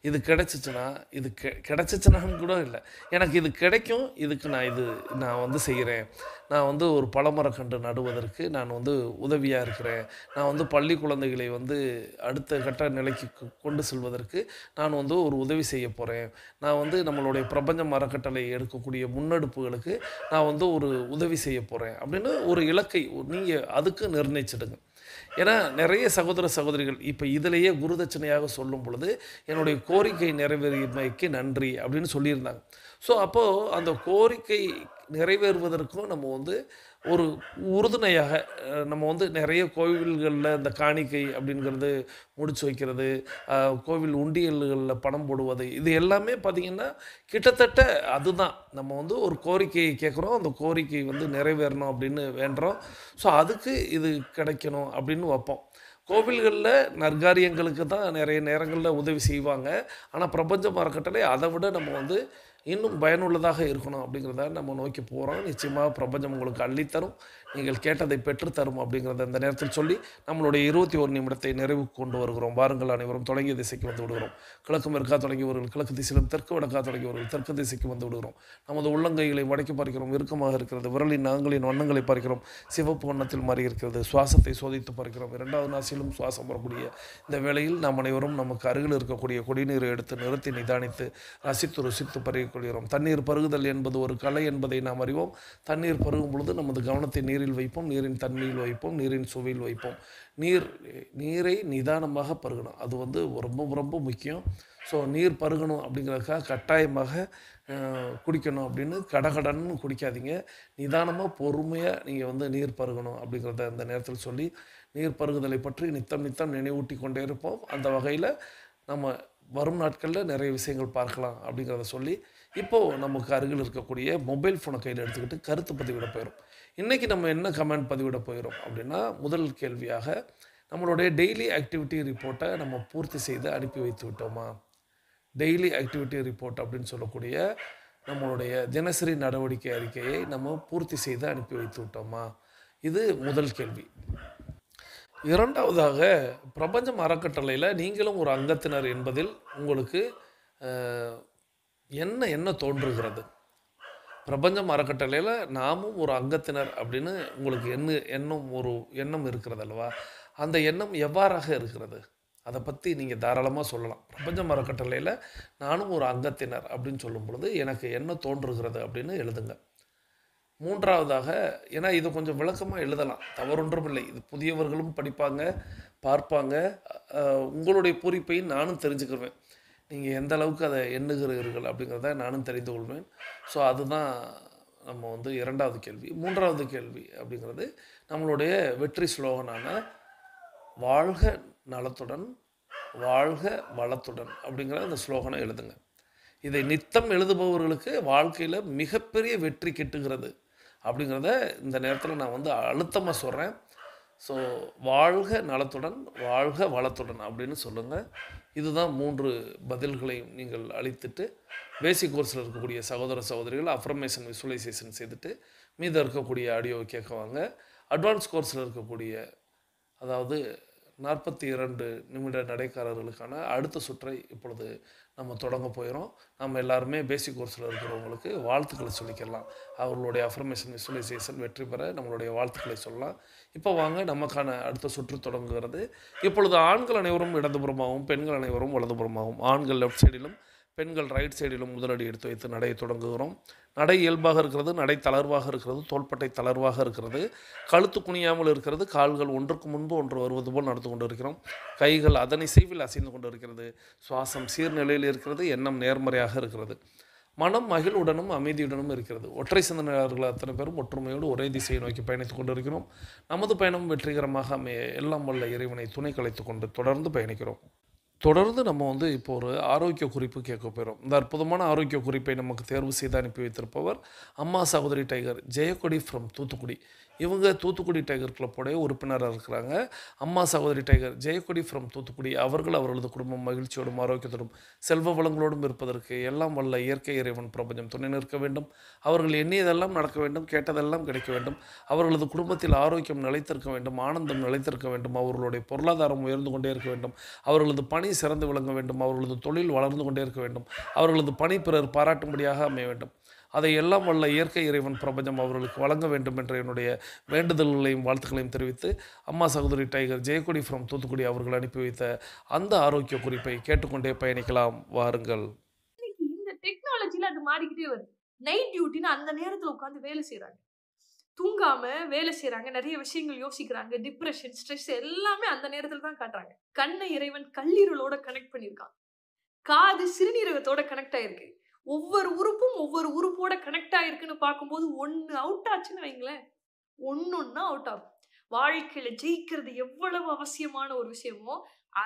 இது கிடைச்சிச்சுன்னா, இது கிடைச்சிச்சுனான்னு கூட இல்லை, எனக்கு இது கிடைக்கும், இதுக்கு நான் வந்து செய்கிறேன். நான் வந்து ஒரு பழமரக்கன்று நடுவதற்கு நான் வந்து உதவியாக இருக்கிறேன். நான் வந்து பள்ளி குழந்தைகளை வந்து அடுத்த கட்ட நிலைக்கு கொண்டு செல்வதற்கு நான் வந்து ஒரு உதவி செய்ய போகிறேன். நான் வந்து நம்மளுடைய பிரபஞ்சம் அறக்கட்டளை எடுக்கக்கூடிய முன்னெடுப்புகளுக்கு நான் வந்து ஒரு உதவி செய்ய போகிறேன் அப்படின்னு ஒரு இலக்கை நீங்கள் அதுக்கு நிர்ணயிச்சிடுங்க. ஏன்னா நிறைய சகோதர சகோதரிகள் இப்போ இதிலேயே குருதட்சணையாக சொல்லும் பொழுது என்னுடைய கோரிக்கை நிறைவேறியமைக்கு நன்றி அப்படின்னு சொல்லியிருந்தாங்க. ஸோ அப்போது அந்த கோரிக்கை நிறைவேறுவதற்கும் நம்ம வந்து ஒரு உறுதுணையாக நம்ம வந்து நிறைய கோவில்களில் இந்த காணிக்கை அப்படிங்கிறது முடிச்சு வைக்கிறது, கோவில் உண்டியல்களில் பணம் போடுவது, இது எல்லாமே பார்த்திங்கன்னா கிட்டத்தட்ட அதுதான். நம்ம வந்து ஒரு கோரிக்கையை கேட்குறோம், அந்த கோரிக்கை வந்து நிறைவேறணும் அப்படின்னு வேண்டுறோம். ஸோ அதுக்கு இது கிடைக்கணும் அப்படின்னு வைப்போம். கோவில்களில் நற்காரியங்களுக்கு தான் நிறைய நேரங்களில் உதவி செய்வாங்க. ஆனால் பிரபஞ்சம் அறக்கட்டளை அதை விட நம்ம வந்து இன்னும் பயனுள்ளதாக இருக்கணும் அப்படிங்கிறத நம்ம நோக்கி போகிறோம். நிச்சயமாக பிரபஞ்சம் உங்களுக்கு அள்ளித்தரும், நீங்கள் கேட்டதை பெற்றுத்தரும் அப்படிங்கிறத இந்த நேரத்தில் சொல்லி நம்மளுடைய 21 நிமிடத்தை நிறைவுக்கு கொண்டு வருகிறோம். வாருங்கள் அனைவரும் தொடங்கிய திசைக்கு வந்து விடுகிறோம். கிழக்கு மேற்கா தொடங்கியவர்கள் கிழக்கு திசையிலும், தெற்கு வடக்கா தொடங்கியவர்கள் தெற்கு திசைக்கு வந்து விடுகிறோம். நமது உள்ளங்கைகளை வடக்கி பார்க்கிறோம், இறுக்கமாக இருக்கிறது. விரலின் நாங்களின் வண்ணங்களை பார்க்கிறோம், சிவப்பு வண்ணத்தில் மாறி இருக்கிறது. சுவாசத்தை சோதித்து பார்க்கிறோம், 2வது நாசிலும் சுவாசம் வரக்கூடிய இந்த வேளையில் நாம் அனைவரும் நமக்கு அருகில் இருக்கக்கூடிய குடிநீரை எடுத்து நிறுத்தி நிதானித்து ரசித்து ருசித்து பருகிக்கொள்கிறோம். தண்ணீர் பருகுதல் என்பது ஒரு கலை என்பதை நாம் அறிவோம். தண்ணீர் பருகும் பொழுது நமது கவனத்தை நீரில் வைப்போம், நீரின் தன்மையில் வைப்போம், நீரின் சுவையில் வைப்போம். நீரை நிதானமாக பருகணும், அது வந்து ரொம்ப ரொம்ப முக்கியம். ஸோ நீர் பருகணும் அப்படிங்கிறதுக்காக கட்டாயமாக குடிக்கணும் அப்படின்னு கடகடன்னு குடிக்காதீங்க. நிதானமாக பொறுமையாக நீங்கள் வந்து நீர் பருகணும் அப்படிங்கிறத அந்த நேரத்தில் சொல்லி, நீர் பருகுதலை பற்றி நித்தம் நித்தம் நினைவூட்டி கொண்டே இருப்போம். அந்த வகையில் நம்ம வரும் நாட்களில் நிறைய விஷயங்கள் பார்க்கலாம் அப்படிங்கிறத சொல்லி, இப்போது நமக்கு அருகில் இருக்கக்கூடிய மொபைல் ஃபோனை கையில் எடுத்துக்கிட்டு கருத்து பதிவிட போயிடும். இன்றைக்கி நம்ம என்ன கமெண்ட் பதிவிட போயிடும் அப்படின்னா, முதல் கேள்வியாக நம்மளுடைய டெய்லி ஆக்டிவிட்டி ரிப்போர்ட்டை நம்ம பூர்த்தி செய்து அனுப்பி வைத்து விட்டோமா? டெய்லி ஆக்டிவிட்டி ரிப்போர்ட் அப்படின்னு சொல்லக்கூடிய நம்மளுடைய தினசரி நடவடிக்கை அறிக்கையை நம்ம பூர்த்தி செய்து அனுப்பி வைத்து விட்டோமா? இது முதல் கேள்வி. இரண்டாவதாக, பிரபஞ்சம் அறக்கட்டளையில் நீங்களும் ஒரு அங்கத்தினர் என்பதில் உங்களுக்கு என்ன தோன்றுகிறது? பிரபஞ்சம் அறக்கட்டளையில் நாமும் ஒரு அங்கத்தினர் அப்படின்னு உங்களுக்கு ஒரு எண்ணம் இருக்கிறது அல்லவா? அந்த எண்ணம் எவ்வாறாக இருக்கிறது? அதை பற்றி நீங்கள் தாராளமாக சொல்லலாம். பிரபஞ்சம் அறக்கட்டளையில் நானும் ஒரு அங்கத்தினர் அப்படின்னு சொல்லும் பொழுது எனக்கு என்ன தோன்றுகிறது அப்படின்னு எழுதுங்க. மூன்றாவதாக, ஏன்னா இது கொஞ்சம் விளக்கமாக எழுதலாம், தவறொன்றும் இல்லை. இது புதியவர்களும் படிப்பாங்க, பார்ப்பாங்க. உங்களுடைய பூரிப்பையும் நானும் தெரிஞ்சுக்கிருவேன். நீங்கள் எந்த அளவுக்கு அதை எண்ணுகிறீர்கள் அப்படிங்கிறத நானும் தெரிந்து கொள்வேன். ஸோ அதுதான் நம்ம இரண்டாவது கேள்வி. மூன்றாவது கேள்வி அப்படிங்கிறது நம்மளுடைய வெற்றி ஸ்லோகனான வாழ்க நலத்துடன் வாழ்க வளத்துடன் அப்படிங்கிற அந்த ஸ்லோகனை எழுதுங்க. இதை நித்தம் எழுதுபவர்களுக்கு வாழ்க்கையில் மிகப்பெரிய வெற்றி கிட்டுகிறது அப்படிங்கிறத இந்த நேரத்தில் நான் அழுத்தமாக சொல்கிறேன். ஸோ வாழ்க நலத்துடன் வாழ்க வளத்துடன் அப்படின்னு சொல்லுங்கள். இதுதான் 3 பதில்களையும் நீங்கள் அளித்துட்டு, பேசிக் கோர்ஸில் இருக்கக்கூடிய சகோதர சகோதரிகள் அஃபர்மேஷன் விசுவலைசேஷன் செய்துட்டு மீதம் இருக்கக்கூடிய ஆடியோவை கேட்குவாங்க. அட்வான்ஸ் கோர்ஸில் இருக்கக்கூடிய, அதாவது 42 நிமிட நடைக்காரர்களுக்கான அடுத்த சுற்றை இப்பொழுது நம்ம தொடங்க போயிடும். நம்ம எல்லாருமே பேசிக் கோர்ஸில் இருக்கிறவங்களுக்கு வாழ்த்துக்களை சொல்லிக்கலாம். அவர்களுடைய அஃபர்மேஷன் விசுவலைசேஷன் வெற்றி பெற நம்மளுடைய வாழ்த்துக்களை சொல்லலாம். இப்போ வாங்க, நமக்கான அடுத்த சுற்று தொடங்குகிறது. இப்பொழுது ஆண்கள் அனைவரும் இடதுபுறமாகவும் பெண்கள் அனைவரும் வலதுபுறமாகவும், ஆண்கள் லெஃப்ட் சைடிலும் பெண்கள் ரைட் சைடிலும் முதலடி எடுத்து வைத்து நடையை தொடங்குகிறோம். நடை இயல்பாக இருக்கிறது, நடை தளர்வாக இருக்கிறது, தோள்பட்டை தளர்வாக இருக்கிறது, கழுத்து குனியாமல் இருக்கிறது, கால்கள் ஒன்றுக்கு முன்பு ஒன்று வருவது போல் நடந்து கொண்டு இருக்கிறோம். கைகள் அதன் இசைவில் அசைந்து கொண்டு இருக்கிறது. சுவாசம் சீர்நிலையில் இருக்கிறது. எண்ணம் நேர்மறையாக இருக்கிறது. மனம் மகிழ்வுடனும் அமைதியுடனும் இருக்கிறது. ஒற்றை சிந்தனையாளர்கள் அத்தனை பேரும் ஒற்றுமையோடு ஒரே திசையை நோக்கி பயணித்துக் கொண்டு இருக்கிறோம். நமது பயணம் வெற்றிகரமாக அமைய எல்லாம் வல்ல இறைவனை துணை கலைத்து கொண்டு தொடர்ந்து பயணிக்கிறோம். தொடர்ந்து நம்ம இப்போ ஒரு ஆரோக்கிய குறிப்பு கேட்க போகிறோம். இந்த அற்புதமான ஆரோக்கிய குறிப்பை நமக்கு தேர்வு செய்து அனுப்பி வைத்திருப்பவர் அம்மா சகோதரி டைகர் ஜெயக்கொடி ஃப்ரம் தூத்துக்குடி. இவங்க தூத்துக்குடி டைகர் கிளப்போடைய உறுப்பினராக இருக்கிறாங்க. அம்மா சகோதரி டைகர் ஜெயக்கொடி ஃப்ரம் தூத்துக்குடி அவர்கள் அவர்களது குடும்பம் மகிழ்ச்சியோடும் ஆரோக்கியத்தோடும் செல்வ வளங்களோடும் இருப்பதற்கு எல்லாம் வல்ல இயற்கை இறைவன் பிரபஞ்சம் துணை நிற்க வேண்டும். அவர்கள் எண்ணியதெல்லாம் நடக்க வேண்டும், கேட்டதெல்லாம் கிடைக்க வேண்டும். அவர்களது குடும்பத்தில் ஆரோக்கியம் நிலைத்திருக்க வேண்டும், ஆனந்தம் நிலைத்திருக்க வேண்டும். அவர்களுடைய பொருளாதாரம் உயர்ந்து கொண்டே இருக்க வேண்டும். அவர்களது பணி சிறந்து விளங்க வேண்டும். அவர்களது தொழில் வளர்ந்து கொண்டே இருக்க வேண்டும். அவர்களது பணி பிறர் பாராட்டும்படியாக அமைய வேண்டும். அதை எல்லாம் வல்ல இயற்கை இறைவன் பிரபஞ்சம் அவர்களுக்கு வழங்க வேண்டும் என்ற என்னுடைய வேண்டுதல்களையும் வாழ்த்துக்களையும் தெரிவித்து, அம்மா சகோதரி டைகர் ஜெயக்கொடி ஃப்ரம் தூத்துக்குடி அவர்கள் அனுப்பி வைத்த அந்த ஆரோக்கிய குறிப்பை கேட்டுக்கொண்டே பயணிக்கலாம். வாருங்கள். இந்த டெக்னாலஜில அது மாறிக்கிட்டே வருது. நைட் டியூட்டின்னு அந்த நேரத்துல உட்காந்து வேலை செய்யறாங்க, தூங்காம வேலை செய்யறாங்க, நிறைய விஷயங்கள் யோசிக்கிறாங்க, டிப்ரெஷன், ஸ்ட்ரெஸ் எல்லாமே அந்த நேரத்துல தான் காட்டுறாங்க. கண்ணை இறைவன் கல்லீரலோட கனெக்ட் பண்ணியிருக்கான். காது சிறுநீரகத்தோட கனெக்ட் ஆயிருக்கு. ஒவ்வொரு உறுப்பும் ஒவ்வொரு உறுப்போட கனெக்ட் ஆயிருக்குன்னு பார்க்கும்போது ஒன்னு அவுட் ஆச்சுன்னு வைங்களேன், ஒன்னொன்னா அவுட் ஆகும். வாழ்க்கையில ஜெயிக்கிறது எவ்வளவு அவசியமான ஒரு விஷயமோ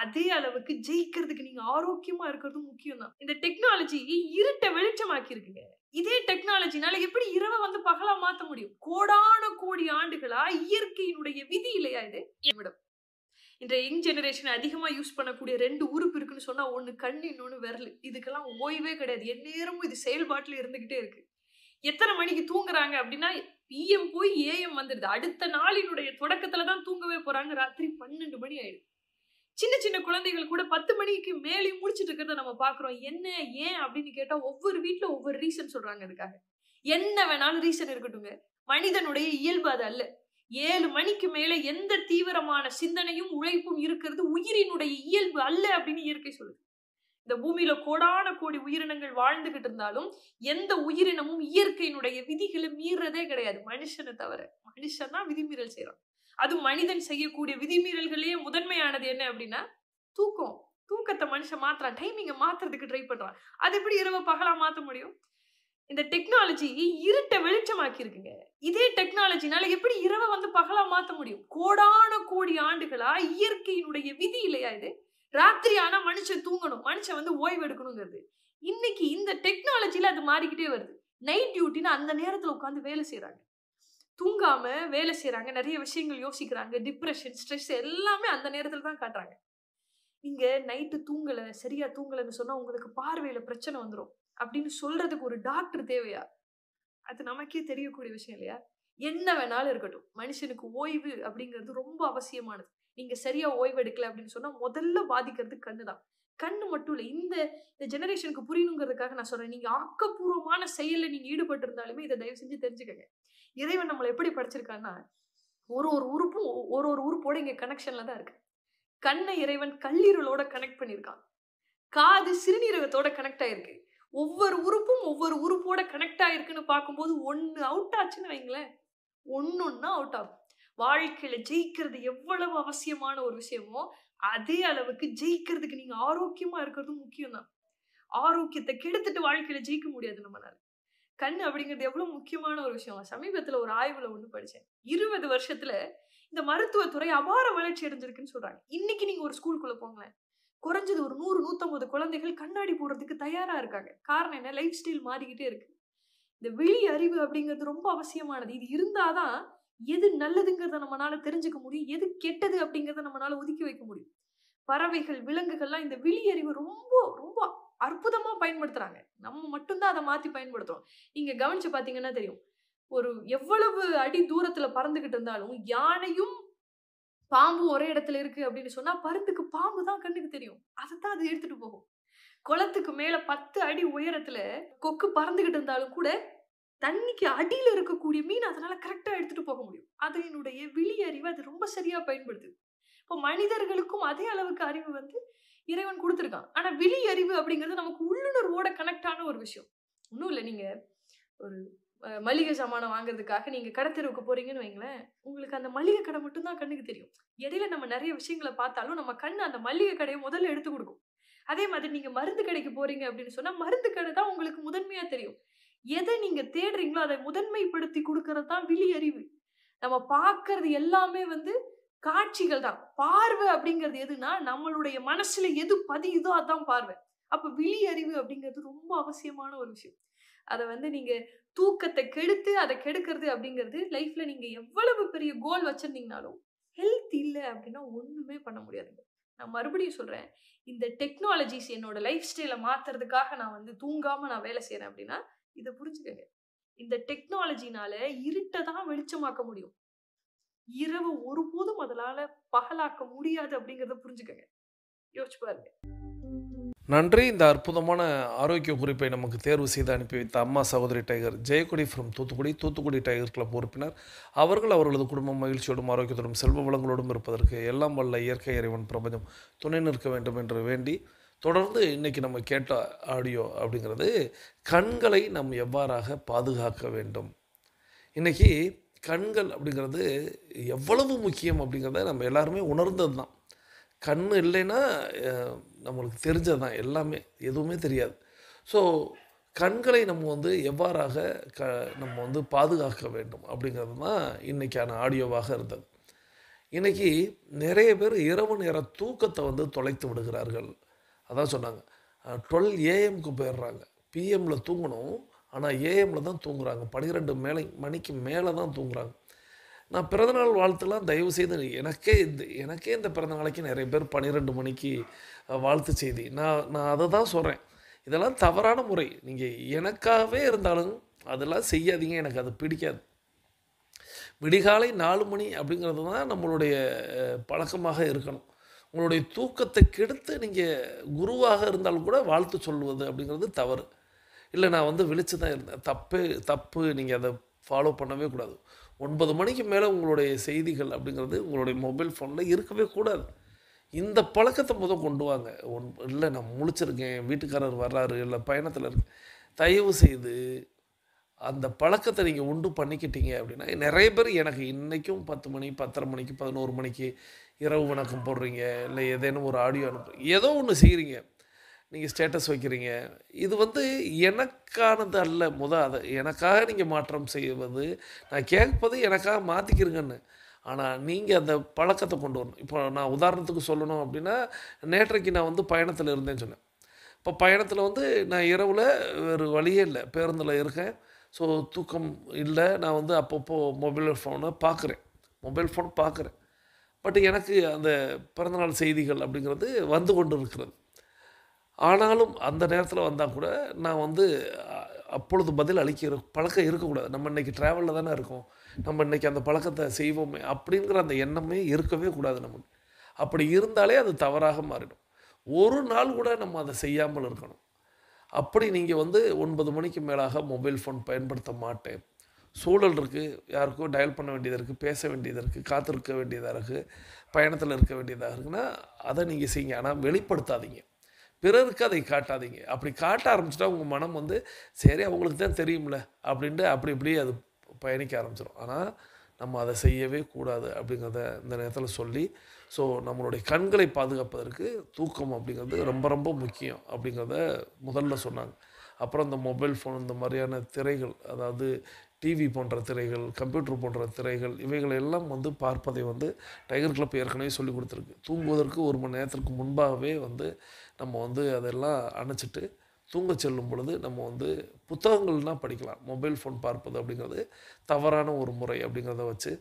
அதே அளவுக்கு ஜெயிக்கிறதுக்கு நீங்க ஆரோக்கியமா இருக்கிறது முக்கியம் தான். இந்த டெக்னாலஜி இருட்டை வெளிச்சமாக்கி இருக்குங்க. இதே டெக்னாலஜினால எப்படி இரவை பகலா மாத்த முடியும்? கோடான கோடி ஆண்டுகளா இயற்கையினுடைய விதி இல்லையா இது? இந்த யங் ஜெனரேஷன் அதிகமா யூஸ் பண்ணக்கூடிய 2 உறுப்பு இருக்குன்னு சொன்னா, ஒன்னு கண்ணு, இன்னொன்னு விரல். இதுக்கெல்லாம் ஓய்வே கிடையாது. எந்நேரமும் இது செயல்பாட்டுல இருந்துகிட்டே இருக்கு. எத்தனை மணிக்கு தூங்குறாங்க அப்படின்னா, பிஎம் போய் ஏஎம் வந்துடுது. அடுத்த நாளினுடைய தொடக்கத்துல தான் தூங்கவே போறாங்க. ராத்திரி 12 மணி ஆயிடுது. சின்ன சின்ன குழந்தைகள் கூட 10 மணிக்கு மேலே முடிச்சிட்டு இருக்கிறத நம்ம பாக்குறோம். என்ன, ஏன் அப்படின்னு கேட்டா ஒவ்வொரு வீட்டுல ஒவ்வொரு ரீசன் சொல்றாங்க. அதுக்காக என்ன வேணாலும் ரீசன் இருக்கட்டுங்க. மனிதனுடைய இயல்பு அது அல்ல. 7 மணிக்கு மேல எந்த தீவிரமான சிந்தனையும் உழைப்பும் இருக்கிறது உயிரினுடைய இயல்பு அல்ல அப்படின்னு இயற்கை சொல்லுது. இந்த பூமியில கோடான கோடி உயிரினங்கள் வாழ்ந்துகிட்டு இருந்தாலும் எந்த உயிரினமும் இயற்கையினுடைய விதிகளை மீறதே கிடையாது, மனுஷனை தவிர. மனுஷன் தான் விதிமீறல் செய்யறான். அது மனிதன் செய்யக்கூடிய விதிமீறல்களே முதன்மையானது என்ன அப்படின்னா தூக்கம். தூக்கத்தை மனுஷன் மாத்துறான், டைமிங்கை மாத்துறதுக்கு ட்ரை பண்றான். அது எப்படி இரவு பகலா மாத்த முடியும்? இந்த டெக்னாலஜி இருட்டை வெளிச்சமாக்கி இருக்குங்க. இதே டெக்னாலஜினால எப்படி இரவை பகலா மாத்த முடியும்? கோடான கோடி ஆண்டுகளா இயற்கையினுடைய விதி இல்லையா இது? ராத்திரி ஆனா மனுஷன் தூங்கணும், மனுஷன் ஓய்வு எடுக்கணுங்கிறது. இன்னைக்கு இந்த டெக்னாலஜில அது மாறிக்கிட்டே வருது. நைட் டியூட்டின்னு அந்த நேரத்துல உட்காந்து வேலை செய்யறாங்க, தூங்காம வேலை செய்யறாங்க, நிறைய விஷயங்கள் யோசிக்கிறாங்க, டிப்ரெஷன், ஸ்ட்ரெஸ் எல்லாமே அந்த நேரத்துல தான் காட்டுறாங்க. நீங்க நைட்டு தூங்கல, சரியா தூங்கலன்னு சொன்னா உங்களுக்கு பார்வையில பிரச்சனை வந்துடும். அப்படின்னு சொல்றதுக்கு ஒரு டாக்டர் தேவையா? அது நமக்கே தெரியக்கூடிய விஷயம் இல்லையா? என்ன வேணாலும் இருக்கட்டும். மனுஷனுக்கு ஓய்வு அப்படிங்கிறது ரொம்ப அவசியமானது. நீங்க சரியா ஓய்வு எடுக்கல அப்படின்னு சொன்னா, முதல்ல பாதிக்கிறது கண்ணு தான். கண்ணு மட்டும் இல்ல. இந்த இந்த ஜெனரேஷனுக்கு புரியணுங்கிறதுக்காக நான் சொல்றேன். நீங்க ஆக்கப்பூர்வமான செயல்ல நீங்க ஈடுபட்டு இருந்தாலுமே இத தயவு செஞ்சு தெரிஞ்சுக்கங்க. இறைவன் நம்மள எப்படி படைச்சிருக்கான்னா, ஒரு ஒரு உறுப்பும் ஒரு ஒரு உறுப்போட இங்க கனெக்ஷன்ல தான் இருக்கு. கண்ண இறைவன் கல்லீரலோட கனெக்ட் பண்ணியிருக்கான். காது சிறுநீரகத்தோட கனெக்ட் ஆயிருக்கு. ஒவ்வொரு உறுப்பும் ஒவ்வொரு உறுப்போட கனெக்ட் ஆயிருக்குன்னு பார்க்கும்போது, ஒண்ணு அவுட் ஆச்சுன்னு வைங்களேன், ஒண்ணொண்ணா அவுட் ஆகும். வாழ்க்கையில ஜெயிக்கிறது எவ்வளவு அவசியமான ஒரு விஷயமோ, அதே அளவுக்கு ஜெயிக்கிறதுக்கு நீங்க ஆரோக்கியமா இருக்கிறதும் முக்கியம் தான். ஆரோக்கியத்த கெடுத்துட்டு வாழ்க்கையில ஜெயிக்க முடியாது நம்மனால. கண்ணு அப்படிங்கிறது எவ்வளவு முக்கியமான ஒரு விஷயம். சமீபத்துல ஒரு ஆய்வுல ஒண்ணு படிச்சேன். 20 வருஷத்துல இந்த மருத்துவத்துறை அபார வளர்ச்சி அடைஞ்சிருக்குன்னு சொல்றாங்க. இன்னைக்கு நீங்க ஒரு ஸ்கூலுக்குள்ள போங்களேன். குறைஞ்சது ஒரு 100, 150 குழந்தைகள் கண்ணாடி போடுறதுக்கு தயாரா இருக்காங்க. காரணம் என்ன? லைஃப் ஸ்டைல் மாறிக்கிட்டே இருக்கு. இந்த விழி அறிவு அப்படிங்கிறது ரொம்ப அவசியமானது. இது இருந்தாதான் எது நல்லதுங்கிறத நம்மனால தெரிஞ்சுக்க முடியும். எது கெட்டது அப்படிங்கிறத நம்மனால ஒதுக்கி வைக்க முடியும். பறவைகள், விலங்குகள்லாம் இந்த விழி அறிவு ரொம்ப ரொம்ப அற்புதமா பயன்படுத்துறாங்க. நம்ம மட்டும் தான் அத மாத்தி பயன்படுத்துறோம். நீங்க கவனிச்சு பார்த்தீங்கன்னா தெரியும். ஒரு எவ்வளவு அடி தூரத்துல பறந்துகிட்டு இருந்தாலும், யானையும் பாம்பும் ஒரே இடத்துல இருக்கு அப்படின்னு சொன்னா, பருந்துக்கு பாம்பு தான் கண்ணுக்கு தெரியும். அதத்தான் அது எடுத்துட்டு போகும். குளத்துக்கு மேல 10 அடி உயரத்துல கொக்கு பறந்துகிட்டு இருந்தாலும் கூட, தண்ணிக்கு அடியில இருக்கக்கூடிய மீன் அதனால கரெக்ட்டா எடுத்துட்டு போக முடியும். அதனுடைய விழி அறிவு அது ரொம்ப சரியா பயன்படுத்துது. இப்ப மனிதர்களுக்கும் அதே அளவுக்கு அறிவு வந்து இறைவன் குடுத்திருக்கான். ஆனா விழி அறிவு அப்படிங்கிறது நமக்கு உள்ளுணர்வோட கனெக்ட் ஆன ஒரு விஷயம். ஒண்ணும் இல்ல. நீங்க ஒரு மளிகை சாமானம் வாங்குறதுக்காக நீங்க கடை தெருவுக்கு போறீங்கன்னு வைங்களேன், உங்களுக்கு அந்த மளிகை கடை மட்டும் தான் கண்ணுக்கு தெரியும். இடையில நம்ம நெறைய விஷயங்கள பார்த்தாலும், நம்ம கண்ணு அந்த மளிகை கடைய முதல்ல எடுத்து குடுக்கும். அதே மாதிரி நீங்க மருந்து கடைக்கு போறீங்க அப்படின்னு சொன்னா, மருந்து கடை தான் உங்களுக்கு முதன்மையா தெரியும். எத நீங்க தேடுறீங்களோ, அத முதன்மைப்படுத்தி குடுக்கிறது தான் விழி அறிவு. நம்ம பார்க்கறது எல்லாமே வந்து காட்சிகள் தான். பார்வை அப்படிங்கிறது எதுன்னா, நம்மளுடைய மனசுல எது பதியுதோ அதான் பார்வை. அப்ப விழி அறிவு அப்படிங்கிறது ரொம்ப அவசியமான ஒரு விஷயம். அத வந்து நீங்க தூக்கத்த கெடுத்து, அத கெடுக்கிறது அப்படிங்கிறது லைஃப்ல நீங்க எவ்வளவு பெரிய கோல் வச்சிருந்தீங்கனாலும், ஹெல்த் இல்ல அப்படின்னா ஒண்ணுமே பண்ண முடியாதுங்க. நான் மறுபடியும் சொல்றேன். இந்த டெக்னாலஜிஸ் என்னோட லைஃப் ஸ்டைல மாத்துறதுக்காக நான் வந்து தூங்காம நான் வேலை செய்றேன் அப்படின்னா, இத புரிஞ்சுக்கங்க. இந்த டெக்னாலஜினால இருட்ட தான் வெளிச்சமாக்க முடியும். இரவு ஒருபோதும் அதனால பகலாக்க முடியாது அப்படிங்கிறத புரிஞ்சுக்கங்க. யோசிச்சு பாருங்க. நன்றி. இந்த அற்புதமான ஆரோக்கிய குறிப்பை நமக்கு தேர்வு செய்து அனுப்பி வைத்த அம்மா சகோதரி tiger Jeyakodi from Thoothukudi tiger club உறுப்பினர். அவர்கள் அவர்களது குடும்பம் மகிழ்ச்சியோடும் ஆரோக்கியத்தோடும் செல்வ வளங்களோடும் இருப்பதற்கு எல்லாம் வல்ல இயற்கை இறைவன் பிரபஞ்சம் துணை நிற்க வேண்டும் என்று வேண்டி, தொடர்ந்து இன்றைக்கி நம்ம கேட்ட ஆடியோ அப்படிங்கிறது கண்களை நாம் எவ்வாறாக பாதுகாக்க வேண்டும். இன்றைக்கி கண்கள் அப்படிங்கிறது எவ்வளவு முக்கியம் அப்படிங்கிறத நம்ம எல்லாருமே உணர்ந்தது தான். கண் இல்லைன்னா நம்மளுக்கு தெரிஞ்சது தான் எல்லாமே, எதுவுமே தெரியாது. ஸோ கண்களை நம்ம வந்து எவ்வாறாக நம்ம வந்து பாதுகாக்க வேண்டும் அப்படிங்கிறது தான் இன்றைக்கான ஆடியோவாக இருந்தது. இன்றைக்கி நிறைய பேர் இரவு நேர தூக்கத்தை வந்து தொலைத்து விடுகிறார்கள். அதான் சொன்னாங்க, 12 ஏஎம்க்கு போயிடுறாங்க. பிஎம்மில் தூங்கணும், ஆனால் ஏஎம்மில் தான் தூங்குறாங்க. 12 மணிக்கு மேலே தான் தூங்குறாங்க. நான் பிறந்தநாள் வாழ்த்துலாம் தயவுசெய்து எனக்கே இந்த பிறந்த நாளைக்கு நிறைய பேர் 12 மணிக்கு வாழ்த்து செய்தி. நான் அதை தான் சொல்கிறேன். இதெல்லாம் தவறான முறை. நீங்கள் எனக்காகவே இருந்தாலும் அதெல்லாம் செய்யாதீங்க. எனக்கு அது பிடிக்காது. விடிகாலை 4 மணி அப்படிங்கிறது தான் நம்மளுடைய பழக்கமாக இருக்கணும். உங்களுடைய தூக்கத்தை கெடுத்து நீங்கள் குருவாக இருந்தாலும் கூட வாழ்த்து சொல்வது அப்படிங்கிறது தவறு. இல்லை, நான் வந்து விழிச்சு தான் இருந்தேன், தப்பு. நீங்கள் அதை ஃபாலோ பண்ணவே கூடாது. 9 மணிக்கு மேலே உங்களுடைய செய்திகள் அப்படிங்கிறது உங்களுடைய மொபைல் ஃபோனில் இருக்கவே கூடாது. இந்த பழக்கத்தை கொண்டு வாங்க. இல்லை, நான் முழிச்சிருக்கேன், வீட்டுக்காரர் வர்றாரு, இல்லை பயணத்தில் இருக்கு, தயவு செய்து அந்த பழக்கத்தை நீங்கள் உண்டு பண்ணிக்கிட்டீங்க அப்படின்னா, நிறைய பேர் எனக்கு இன்றைக்கும் 10 மணி, 10:30 மணிக்கு, 11 மணிக்கு இரவு வணக்கம் போடுறீங்க, இல்லை ஏதேனும் ஒரு ஆடியோ அனுப்புறீங்க, ஏதோ ஒன்று செய்கிறீங்க, நீங்கள் ஸ்டேட்டஸ் வைக்கிறீங்க. இது வந்து எனக்கானது அல்ல. அதை எனக்காக நீங்கள் மாற்றம் செய்வது, நான் கேட்பது எனக்காக மாற்றிக்கிறீங்கன்னு. ஆனால் நீங்கள் அந்த பழக்கத்தை கொண்டு வரணும். இப்போ நான் உதாரணத்துக்கு சொல்லணும் அப்படின்னா, நேற்றைக்கு நான் வந்து பயணத்தில் இருந்தேன்னு சொன்னேன். இப்போ பயணத்தில் வந்து நான் இரவில் வேறு வழியே இல்லை, பேருந்தில் இருக்கேன். ஸோ தூக்கம் இல்லை. நான் வந்து அப்பப்போ மொபைல் ஃபோன் பார்க்குறேன். பட் எனக்கு அந்த பிறந்தநாள் செய்திகள் அப்படிங்கிறது வந்து கொண்டு இருக்கிறது. ஆனாலும் அந்த நேரத்தில் வந்தால் கூட நான் வந்து அப்பொழுது பதில் அளிக்கிற பழக்கம் இருக்கக்கூடாது. நம்ம இன்றைக்கி ட்ராவலில் தானே இருக்கோம், நம்ம இன்றைக்கி அந்த பழக்கத்தை செய்வோமே அப்படிங்கிற அந்த எண்ணமே இருக்கவே கூடாது நமக்கு. அப்படி இருந்தாலே அது தவறாக மாறிடும். ஒரு நாள் கூட நம்ம அதை செய்யாமல் இருக்கணும். அப்படி நீங்கள் வந்து 9 மணிக்கு மேலாக மொபைல் ஃபோன் பயன்படுத்த மாட்டேன், சூழல் இருக்குது, யாருக்கோ டயல் பண்ண வேண்டியது இருக்குது, பேச வேண்டியது இருக்குது, காத்திருக்க வேண்டியதாக இருக்குது, பயணத்தில் இருக்க வேண்டியதாக இருக்குன்னா அதை நீங்கள் செய்யுங்க. ஆனால் வெளிப்படுத்தாதீங்க, பிறருக்கு அதை காட்டாதீங்க. அப்படி காட்ட ஆரம்பிச்சிட்டா உங்கள் மனம் வந்து சரி அவங்களுக்கு தான் தெரியும்ல அப்படின்ட்டு அப்படி இப்படி அது பயணிக்க ஆரம்பிச்சிடும். ஆனால் நம்ம அதை செய்யவே கூடாது அப்படிங்கிறத இந்த நேரத்தில் சொல்லி, ஸோ நம்மளுடைய கண்களை பாதுகாப்பதற்கு தூக்கம் அப்படிங்கிறது ரொம்ப ரொம்ப முக்கியம் அப்படிங்கிறத முதல்ல சொன்னாங்க. அப்புறம் இந்த மொபைல் ஃபோன், இந்த மாதிரியான திரைகள், அதாவது டிவி போன்ற திரைகள், கம்ப்யூட்டர் போன்ற திரைகள், இவைகள் எல்லாம் வந்து பார்ப்பதை வந்து டைகர் கிளப் ஏற்கனவே சொல்லி கொடுத்துருக்கு. தூங்குவதற்கு 1 மணி நேரத்திற்கு முன்பாகவே வந்து நம்ம வந்து அதெல்லாம் அணைச்சிட்டு தூங்க செல்லும் பொழுது நம்ம வந்து புத்தகங்கள்னால் படிக்கலாம். மொபைல் ஃபோன் பார்ப்பது அப்படிங்கிறது தவறான ஒரு முறை அப்படிங்கிறத வச்சு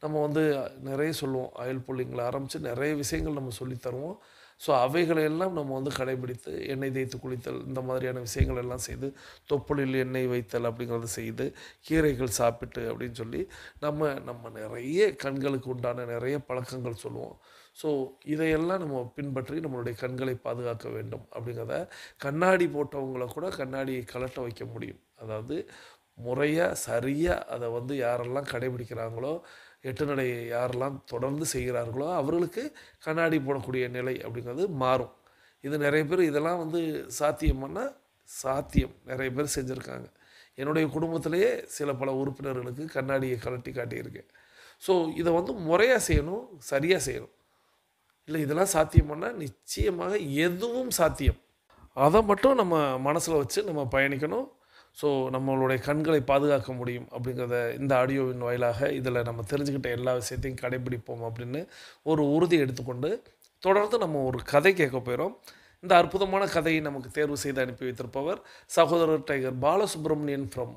நம்ம வந்து நிறைய சொல்லுவோம். ஆயில் புல்லிங்கில் ஆரம்பித்து நிறைய விஷயங்கள் நம்ம சொல்லித்தருவோம். ஸோ அவைகளையெல்லாம் நம்ம வந்து கடைபிடித்து எண்ணெய் தேய்த்து குளித்தல், இந்த மாதிரியான விஷயங்கள் எல்லாம் செய்து, தொப்புளில் எண்ணெய் வைத்தல் அப்படிங்கிறத செய்து, கீரைகள் சாப்பிட்டு அப்படின்னு சொல்லி நம்ம நிறைய கண்களுக்கு உண்டான நிறைய பழக்கங்கள் சொல்லுவோம். ஸோ இதையெல்லாம் நம்ம பின்பற்றி நம்மளுடைய கண்களை பாதுகாக்க வேண்டும் அப்படிங்கிறத, கண்ணாடி போட்டவங்களை கூட கண்ணாடியை கழட்ட வைக்க முடியும். அதாவது முறையாக சரியாக அதை வந்து யாரெல்லாம் கடைபிடிக்கிறாங்களோ, 8 நடை யாரெல்லாம் தொடர்ந்து செய்கிறார்களோ அவர்களுக்கு கண்ணாடி போடக்கூடிய நிலை அப்படிங்கிறது மாறும். இது நிறைய பேர் இதெல்லாம் வந்து சாத்தியம் நிறைய பேர் செஞ்சுருக்காங்க. என்னுடைய குடும்பத்திலேயே சில பல உறுப்பினர்களுக்கு கண்ணாடியை கழட்டி காட்டியிருக்கேன். ஸோ இதை வந்து முறையாக செய்யணும், சரியாக செய்யணும். இல்லை இதெல்லாம் சாத்தியம்னா நிச்சயமாக எதுவும் சாத்தியம். அதை மட்டும் நம்ம மனசில் வச்சு நம்ம பயணிக்கணும். ஸோ நம்மளுடைய கண்களை பாதுகாக்க முடியும் அப்படிங்கிறத இந்த ஆடியோவின் வாயிலாக இதில் நம்ம தெரிஞ்சுக்கிட்ட எல்லா விஷயத்தையும் கடைபிடிப்போம் அப்படின்னு ஒரு உறுதி எடுத்துக்கொண்டு தொடர்ந்து நம்ம ஒரு கதை கேட்க போயிடும். இந்த அற்புதமான கதையை நமக்கு தேர்வு செய்து அனுப்பி வைத்திருப்பவர் சகோதரர் tiger Balasubramanian from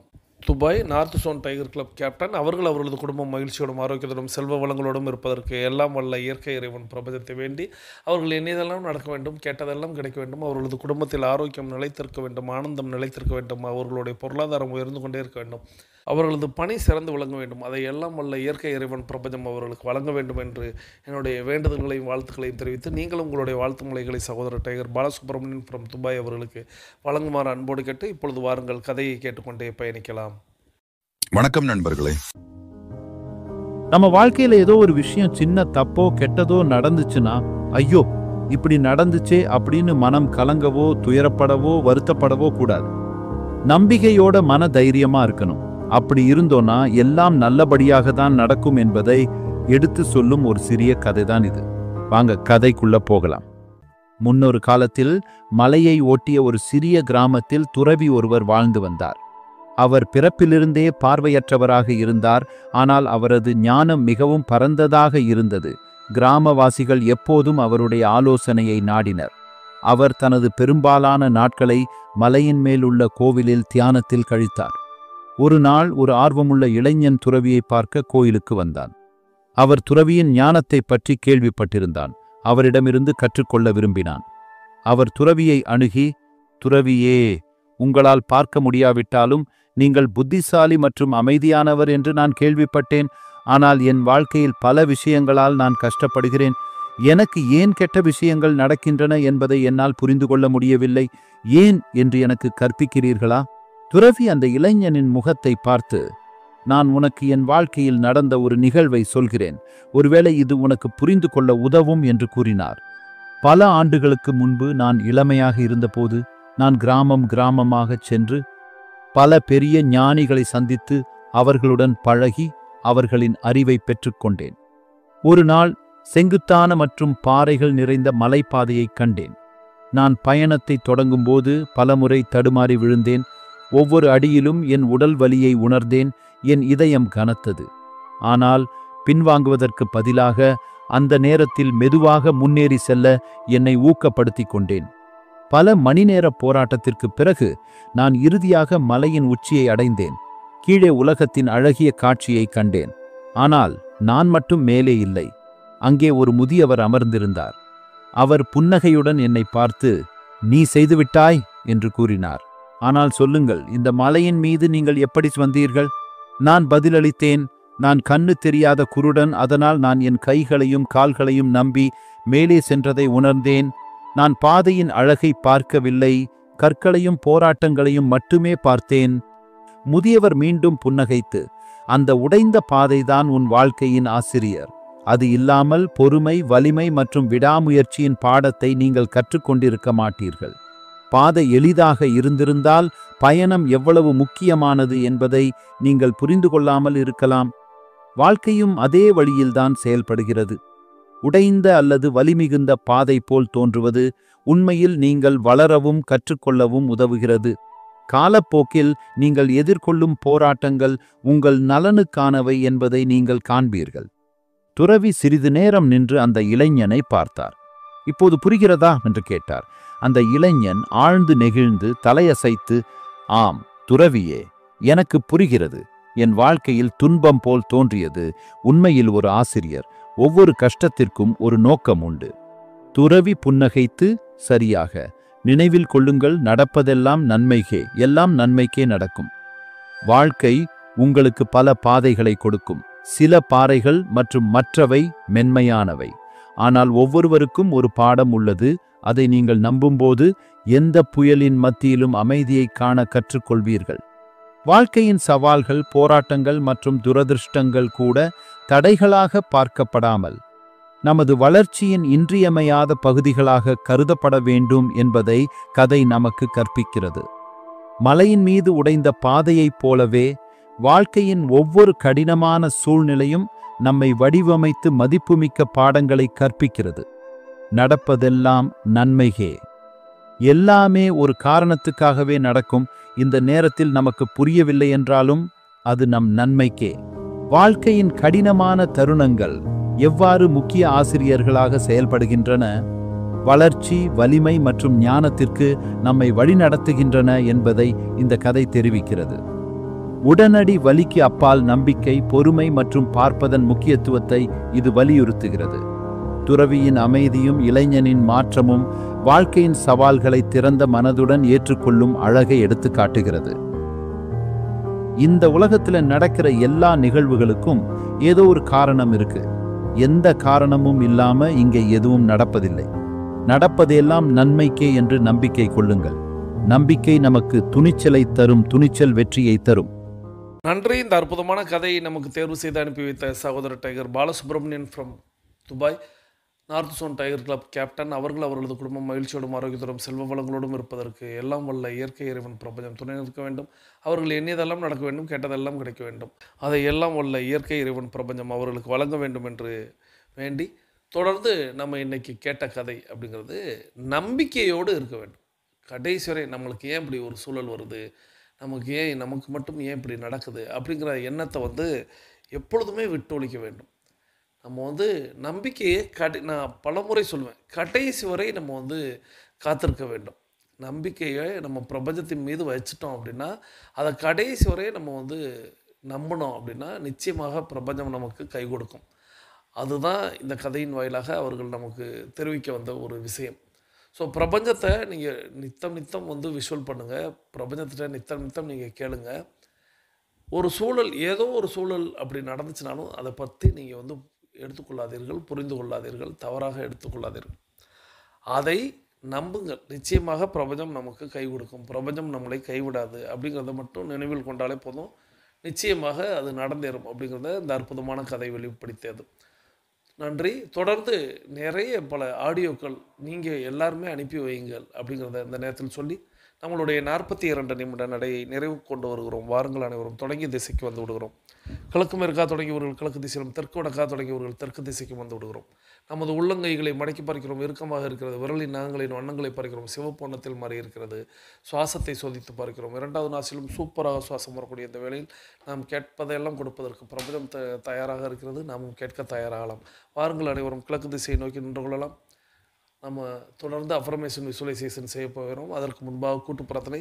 Dubai, north zone tiger club captain. அவர்கள் அவர்களது குடும்பம் மகிழ்ச்சியோடும் ஆரோக்கியத்தோடும் செல்வ வளங்களோடும் இருப்பதற்கு எல்லாம் வல்ல இயற்கை இறைவன் பிரபஞ்சத்தை வேண்டி அவர்கள் எண்ணியதெல்லாம் நடக்க வேண்டும், கேட்டதெல்லாம் கிடைக்க வேண்டும், அவர்களது குடும்பத்தில் ஆரோக்கியம் நிலைத்திருக்க வேண்டும், ஆனந்தம் நிலைத்திருக்க வேண்டும், அவர்களுடைய பொருளாதாரம் உயர்ந்து கொண்டே இருக்க வேண்டும், அவர்களது பணி சிறந்து விளங்க வேண்டும், அதை எல்லாம் வல்ல இயற்கை இறைவன் பிரபஞ்சம் அவர்களுக்கு வழங்க வேண்டும் என்று என்னுடைய வேண்டுதல்களையும் வாழ்த்துக்களையும் தெரிவித்து, நீங்களும் உங்களுடைய வாழ்த்து மலைகளை சகோதரர் டைகர் பாலசுப்ரமணியன் ஃப்ரம் துபாய் அவர்களுக்கு வழங்குமாறு அன்போடு கேட்டு இப்பொழுது வாருங்கள் கதையை கேட்டுக்கொண்டே பயணிக்கலாம். வணக்கம் நண்பர்களே. நம்ம வாழ்க்கையில ஏதோ ஒரு விஷயம் சின்ன தப்போ கெட்டதோ நடந்துச்சுன்னா, ஐயோ இப்படி நடந்துச்சே அப்படின்னு மனம் கலங்கவோ துயரப்படவோ வருத்தப்படவோ கூடாது. நம்பிக்கையோட மன தைரியமா இருக்கணும். அப்படி இருந்தோன்னா எல்லாம் நல்லபடியாக தான் நடக்கும் என்பதை எடுத்து சொல்லும் ஒரு சிறிய கதை தான் இது. வாங்க கதைக்குள்ள போகலாம். முன்னொரு காலத்தில் மலையை ஒட்டிய ஒரு சிறிய கிராமத்தில் துறவி ஒருவர் வாழ்ந்து வந்தார். அவர் பிறப்பிலிருந்தே பார்வையற்றவராக இருந்தார். ஆனால் அவரது ஞானம் மிகவும் பரந்ததாக இருந்தது. கிராமவாசிகள் எப்போதும் அவருடைய ஆலோசனையை நாடினர். அவர் தனது பெரும்பாலான நாட்களை மலையின் மேலுள்ள கோவிலில் தியானத்தில் கழித்தார். ஒரு நாள் ஒரு ஆர்வமுள்ள இளைஞன் துறவியை பார்க்க கோயிலுக்கு வந்தான். அவர் துறவியின் ஞானத்தை பற்றி கேள்விப்பட்டிருந்தான். அவரிடமிருந்து கற்றுக்கொள்ள விரும்பினான். அவர் துறவியை அணுகி, துறவியே, உங்களால் பார்க்க முடியாவிட்டாலும் நீங்கள் புத்திசாலி மற்றும் அமைதியானவர் என்று நான் கேள்விப்பட்டேன். ஆனால் என் வாழ்க்கையில் பல விஷயங்களால் நான் கஷ்டப்படுகிறேன். எனக்கு ஏன் கெட்ட விஷயங்கள் நடக்கின்றன என்பதை என்னால் புரிந்து கொள்ள முடியவில்லை. ஏன் என்று எனக்கு கற்பிக்கிறீர்களா? துறவி அந்த இளைஞனின் முகத்தை பார்த்து, நான் உனக்கு என் வாழ்க்கையில் நடந்த ஒரு நிகழ்வை சொல்கிறேன். ஒருவேளை இது உனக்கு புரிந்து கொள்ள உதவும் என்று கூறினார். பல ஆண்டுகளுக்கு முன்பு நான் இளமையாக இருந்தபோது நான் கிராமமாக சென்று பல பெரிய ஞானிகளை சந்தித்து அவர்களுடன் பழகி அவர்களின் அறிவை பெற்றுக்கொண்டேன். ஒரு நாள் செங்குத்தான மற்றும் பாறைகள் நிறைந்த மலைப்பாதையை கண்டேன். நான் பயணத்தை தொடங்கும்போது பலமுறை தடுமாறி விழுந்தேன். ஒவ்வொரு அடியிலும் என் உடல் வலியை உணர்ந்தேன். என் இதயம் கனத்தது. ஆனால் பின்வாங்குவதற்கு பதிலாக அந்த நேரத்தில் மெதுவாக முன்னேறி செல்ல என்னை ஊக்கப்படுத்திக் கொண்டேன். பல மணி நேர போராட்டத்திற்கு பிறகு நான் இறுதியாக மலையின் உச்சியை அடைந்தேன். கீழே உலகத்தின் அழகிய காட்சியை கண்டேன். ஆனால் நான் மட்டும் மேலே இல்லை. அங்கே ஒரு முதியவர் அமர்ந்திருந்தார். அவர் புன்னகையுடன் என்னை பார்த்து, நீ செய்துவிட்டாய் என்று கூறினார். ஆனால் சொல்லுங்கள், இந்த மலையின் மீது நீங்கள் எப்படி வந்தீர்கள்? நான் பதிலளித்தேன், நான் கண்ணு தெரியாத குருடன், அதனால் நான் என் கைகளையும் கால்களையும் நம்பி மேலே சென்றதை உணர்ந்தேன். நான் பாதையின் அழகை பார்க்கவில்லை, கற்களையும் போராட்டங்களையும் மட்டுமே பார்த்தேன். முதியவர் மீண்டும் புன்னகைத்து, அந்த உடைந்த பாதைதான் உன் வாழ்க்கையின் ஆசிரியர். அது இல்லாமல் பொறுமை, வலிமை மற்றும் விடாமுயற்சியின் பாடத்தை நீங்கள் கற்றுக்கொண்டிருக்க மாட்டீர்கள். பாதை எளிதாக இருந்திருந்தால் பயணம் எவ்வளவு முக்கியமானது என்பதை நீங்கள் புரிந்து கொள்ளாமல் இருக்கலாம். வாழ்க்கையும் அதே வழியில்தான் செயல்படுகிறது. உடைந்த அல்லது வலிமிகுந்த பாதை போல் தோன்றுவது உண்மையில் நீங்கள் வளரவும் கற்றுக்கொள்ளவும் உதவுகிறது. காலப்போக்கில் நீங்கள் எதிர்கொள்ளும் போராட்டங்கள் உங்கள் நலனுக்கானவை என்பதை நீங்கள் காண்பீர்கள். துறவி சிறிது நேரம் நின்று அந்த இளைஞனை பார்த்தார். இப்போது புரிகிறதா என்று கேட்டார். அந்த இளைஞன் ஆழ்ந்து நெகிழ்ந்து தலையசைத்து, ஆம் துறவியே, எனக்கு புரிகிறது. என் வாழ்க்கையில் துன்பம் போல் தோன்றியது உண்மையில் ஒரு ஆசிரியர். ஒவ்வொரு கஷ்டத்திற்கும் ஒரு நோக்கம் உண்டு. துறவி புன்னகைத்து, சரியாக, நினைவில் கொள்ளுங்கள், நடப்பதெல்லாம் நன்மைக்கே, எல்லாம் நன்மைக்கே நடக்கும். வாழ்க்கை உங்களுக்கு பல பாதைகளை கொடுக்கும். சில பாறைகள் மற்றும் மற்றவை மென்மையானவை. ஆனால் ஒவ்வொருவருக்கும் ஒரு பாடம் உள்ளது. அதை நீங்கள் நம்பும்போது எந்த புயலின் மத்தியிலும் அமைதியை காண கற்றுக்கொள்வீர்கள். வாழ்க்கையின் சவால்கள், போராட்டங்கள் மற்றும் துரதிர்ஷ்டங்கள் கூட தடைகளாக பார்க்கப்படாமல் நமது வளர்ச்சியின் இன்றியமையாத பகுதிகளாக கருதப்பட வேண்டும் என்பதை கதை நமக்கு கற்பிக்கிறது. மலையின் மீது உடைந்த பாதையைப் போலவே வாழ்க்கையின் ஒவ்வொரு கடினமான சூழ்நிலையும் நம்மை வடிவமைத்து மதிப்புமிக்க பாடங்களை கற்பிக்கிறது. நடப்பதெல்லாம் நன்மைகே. எல்லாமே ஒரு காரணத்துக்காகவே நடக்கும். இந்த நேரத்தில் நமக்கு புரியவில்லை என்றாலும் அது நம் நன்மைக்கே. வாழ்க்கையின் கடினமான தருணங்கள் எவ்வாறு முக்கிய ஆசிரியர்களாக செயல்படுகின்றன, வளர்ச்சி, வலிமை மற்றும் ஞானத்திற்கு நம்மை வழிநடத்துகின்றன என்பதை இந்த கதை தெரிவிக்கிறது. உடனடி வலிக்கு அப்பால் நம்பிக்கை, பொறுமை மற்றும் பார்ப்பதன் முக்கியத்துவத்தை இது வலியுறுத்துகிறது. துறவியின் அமைதியும் இளைஞனின் மாற்றமும் வாழ்க்கையின் சவால்களை திறந்த மனதுடன் ஏற்றுக்கொள்ளும் அழகை எடுத்து காட்டுகிறது. இந்த உலகத்துல நடக்கிற எல்லா நிகழ்வுகளுக்கும் ஏதோ ஒரு காரணம் இருக்கு. எந்த காரணமும் இல்லாம இங்கே எதுவும் நடப்பதில்லை. நடப்பதெல்லாம் நன்மைக்கே என்று நம்பிக்கை கொள்ளுங்கள். நம்பிக்கை நமக்கு துணிச்சலை தரும். துணிச்சல் வெற்றியை தரும். நன்றி. இந்த அற்புதமான கதையை நமக்கு தேர்வு செய்து அனுப்பி வைத்த சகோதரர் tiger Balasubramanian from Dubai, north zone tiger club captain அவர்கள் அவர்களது குடும்பம் மகிழ்ச்சியோடும் ஆரோக்கியத்தோடும் செல்வ வளங்களோடும் இருப்பதற்கு எல்லாம் வல்ல இயற்கை இறைவன் பிரபஞ்சம் துணை நிற்க வேண்டும். அவர்கள் எண்ணியதெல்லாம் நடக்க வேண்டும், கேட்டதெல்லாம் கிடைக்க வேண்டும். அதை எல்லாம் வல்ல இயற்கை இறைவன் பிரபஞ்சம் அவர்களுக்கு வழங்க வேண்டும் என்று வேண்டி, தொடர்ந்து நம்ம இன்னைக்கு கேட்ட கதை அப்படிங்கிறது நம்பிக்கையோடு இருக்க வேண்டும். கடைசி வரை நம்மளுக்கு ஏன் இப்படி ஒரு சூழல் வருது, நமக்கு மட்டும் ஏன் இப்படி நடக்குது அப்படிங்கிற எண்ணத்தை எப்பொழுதுமே விட்டு ஒழிக்க வேண்டும். நம்ம நம்பிக்கையை நான் பலமுறை சொல்லுவேன், கடைசி வரை நம்ம காத்திருக்க வேண்டும். நம்பிக்கையை நம்ம பிரபஞ்சத்தின் மீது வச்சிட்டோம் அப்படின்னா, அதை கடைசி வரை நம்ம நம்பினோம் அப்படின்னா நிச்சயமாக பிரபஞ்சம் நமக்கு கை கொடுக்கும். அதுதான் இந்த கதையின் வாயிலாக அவர்கள் நமக்கு தெரிவிக்க வந்த ஒரு விஷயம். ஸோ பிரபஞ்சத்தை நீங்கள் நித்தம் விஷுவல் பண்ணுங்கள். பிரபஞ்சத்திட்ட நித்தம் நீங்கள் கேளுங்க. ஒரு சூழல், ஏதோ ஒரு சூழல் அப்படி நடந்துச்சுனாலும் அதை பற்றி நீங்கள் எடுத்துக்கொள்ளாதீர்கள், புரிந்து கொள்ளாதீர்கள், தவறாக எடுத்துக்கொள்ளாதீர்கள். அதை நம்புங்கள். நிச்சயமாக பிரபஞ்சம் நமக்கு கை கொடுக்கும். பிரபஞ்சம் நம்மளை கைவிடாது அப்படிங்கிறத மட்டும் நினைவில் கொண்டாலே போதும். நிச்சயமாக அது நடந்தேறும் அப்படிங்கிறத இந்த அற்புதமான கதை வெளிப்படுத்தியது. நன்றி. தொடர்ந்து நிறைய பல ஆடியோக்கள் நீங்கள் எல்லாருமே அனுப்பி வையுங்கள் அப்படிங்கிறத இந்த நேரத்தில் சொல்லி நம்மளுடைய 42 நிமிட நடையை நிறைவு கொண்டு வருகிறோம். வாருங்கள் அனைவரும் தொடங்கிய திசைக்கு வந்து விடுகிறோம். கிழக்கு மேற்கா தொடங்கியவர்கள் கிழக்கு திசையிலும், தெற்கு வடக்கா தொடங்கியவர்கள் தெற்கு திசைக்கு வந்து விடுகிறோம். நமது உள்ளங்கைகளை மடக்கி பறிக்கிறோம். இறுக்கமாக இருக்கிறது. விரலின் நகங்களின் வண்ணங்களை பறிக்கிறோம். சிவப்பு வண்ணத்தில் மாறி இருக்கிறது. சுவாசத்தை சோதித்து பார்க்கிறோம். 2வது நாசிலும் சூப்பராக சுவாசம் வரக்கூடிய இந்த வேளையில் நாம் கேட்பதையெல்லாம் கொடுப்பதற்கு பிரபஞ்சம் தயாராக இருக்கிறது. நாமும் கேட்க தயாராகலாம். வாருங்கள் அனைவரும் கிழக்கு திசையை நோக்கி நின்று கொள்ளலாம். நம்ம தொடர்ந்து அஃபர்மேஷன் விசுவலைசேஷன் செய்ய போகிறோம். அதற்கு முன்பாக கூட்டு பிரார்த்தனை.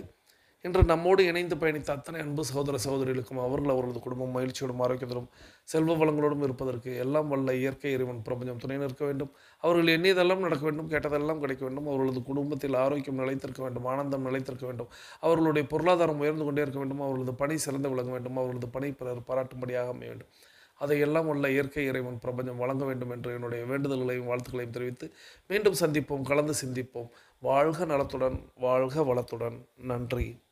இன்று நம்மோடு இணைந்து பயணித்த அத்தனை அன்பு சகோதர சகோதரிகளுக்கும் அவர்களது குடும்பம் மகிழ்ச்சியோடும் ஆரோக்கியத்தோடும் செல்வ வளங்களோடும் இருப்பதற்கு எல்லாம் வல்ல இயற்கை இறைவன் பிரபஞ்சம் துணை நிற்க வேண்டும். அவர்கள் எண்ணியதெல்லாம் நடக்க வேண்டும், கேட்டதெல்லாம் கிடைக்க வேண்டும். அவர்களது குடும்பத்தில் ஆரோக்கியம் நிலைத்திருக்க வேண்டும், ஆனந்தம் நிலைத்திருக்க வேண்டும். அவர்களுடைய பொருளாதாரம் உயர்ந்து கொண்டே இருக்க வேண்டும். அவர்களது பணி சிறந்து விளங்க வேண்டும். அவர்களது பணி பிறர் பாராட்டும்படியாக அமைய வேண்டும். அதையெல்லாம் உள்ள இயற்கை இறைவன் பிரபஞ்சம் வழங்க வேண்டும் என்று என்னுடைய வேண்டுதல்களையும் வாழ்த்துக்களையும் தெரிவித்து மீண்டும் சந்திப்போம், கலந்து சிந்திப்போம். வாழ்க நலத்துடன், வாழ்க வளத்துடன். நன்றி.